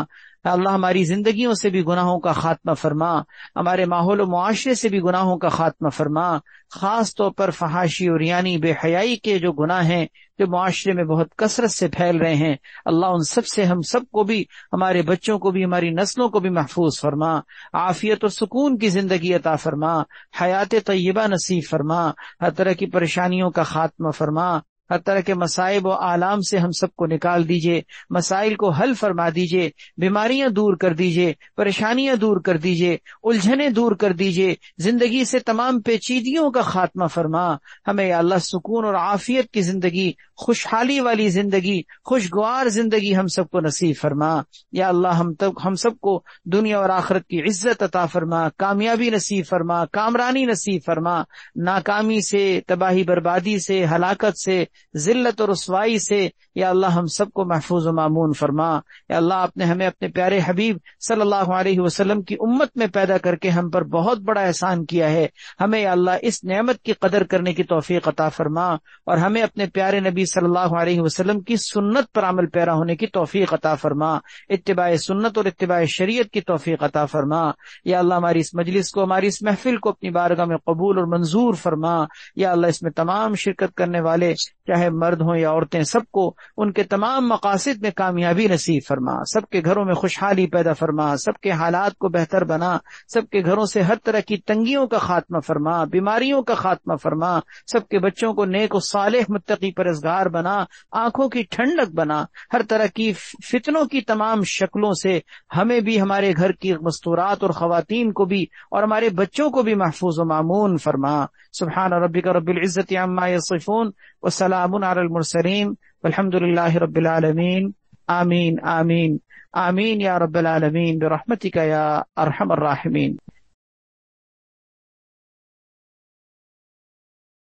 اللہ ہماری زندگیوں سے بھی گناہوں کا خاتمہ فرما، ہمارے ماحول و معاشرے سے بھی گناہوں کا خاتمہ فرما. خاص طور پر فحاشی اور یعنی بے حیائی کے جو گناہ ہیں جو معاشرے میں بہت کثرت سے پھیل رہے ہیں، اللہ ان سب سے ہم سب کو بھی، ہمارے بچوں کو بھی، ہماری نسلوں کو بھی محفوظ فرما. عافیت اور سکون کی زندگی عطا فرما، حیات طیبہ نصیب فرما، ہر طرح کی پریشانیوں کا خاتمہ فرما. ہر طرح کے مصائب و آلام سے ہم سب کو نکال دیجئے، مسائل کو حل فرما دیجئے، بیماریاں دور کر دیجئے، پریشانیاں دور کر دیجئے، الجھنیں دور کر دیجئے، زندگی سے تمام پیچیدگیوں کا خاتمہ فرما. ہمیں یا اللہ سکون اور عافیت کی زندگی، خوشحالی والی زندگی، خوشگوار زندگی ہم سب کو نصیب فرما. یا اللہ ہم سب کو دنیا اور آخرت کی عزت عطا فرما، کامیابی نصیب فرما، کامرانی نصیب فرما. ناکامی سے، تباہی بربادی سے، ہلاکت سے، ذلت اور رسوائی سے یا اللہ ہم سب کو محفوظ و مامون فرما. یا اللہ آپ نے ہمیں اپنے پیارے حبیب صلی اللہ علیہ وسلم کی امت میں پیدا کر کے ہم پر بہت بڑا احسان کیا ہے. ہمیں یا اللہ اس نعمت کی قدر کرنے کی توفیق عطا فرما، اور ہمیں اپنے پیارے نبی صلی اللہ علیہ وسلم کی سنت پر عمل پیرا ہونے کی توفیق عطا فرما، اتباع سنت اور اتباع شریعت کی توفیق عطا فرما. یا اللہ ہماری اس مجلس کو، ہماری اس محفل کو اپنی بارگاہ میں قبول اور منظور فرما. یا اللہ اس میں تمام شرکت کرنے والے چاہے مرد ہوں یا عورتیں، سب کو ان کے تمام مقاصد میں کامیابی نصیب فرما، سب کے گھروں میں خوشحالی پیدا فرما، سب کے حالات کو بہتر بنا، سب کے گھروں سے ہر طرح کی تنگیوں کا خاتمہ فرما، بیماریوں کا خاتمہ فرما، سب کے بچوں کو نیک و صالح متقی پرہیزگار بنا، آنکھوں کی ٹھنڈک بنا، ہر طرح کی فتنوں کی تمام شکلوں سے ہمیں بھی، ہمارے گھر کی مستورات اور خواتین کو بھی اور ہمارے بچوں کو بھی محفوظ و مامون فرما۔ سبحان ربک رب العزت عما یصفون وسلام علی المرسلین والحمد للہ رب العالمین۔ آمین آمین آمین یا رب العالمین برحمتک یا ارحم الراحمین۔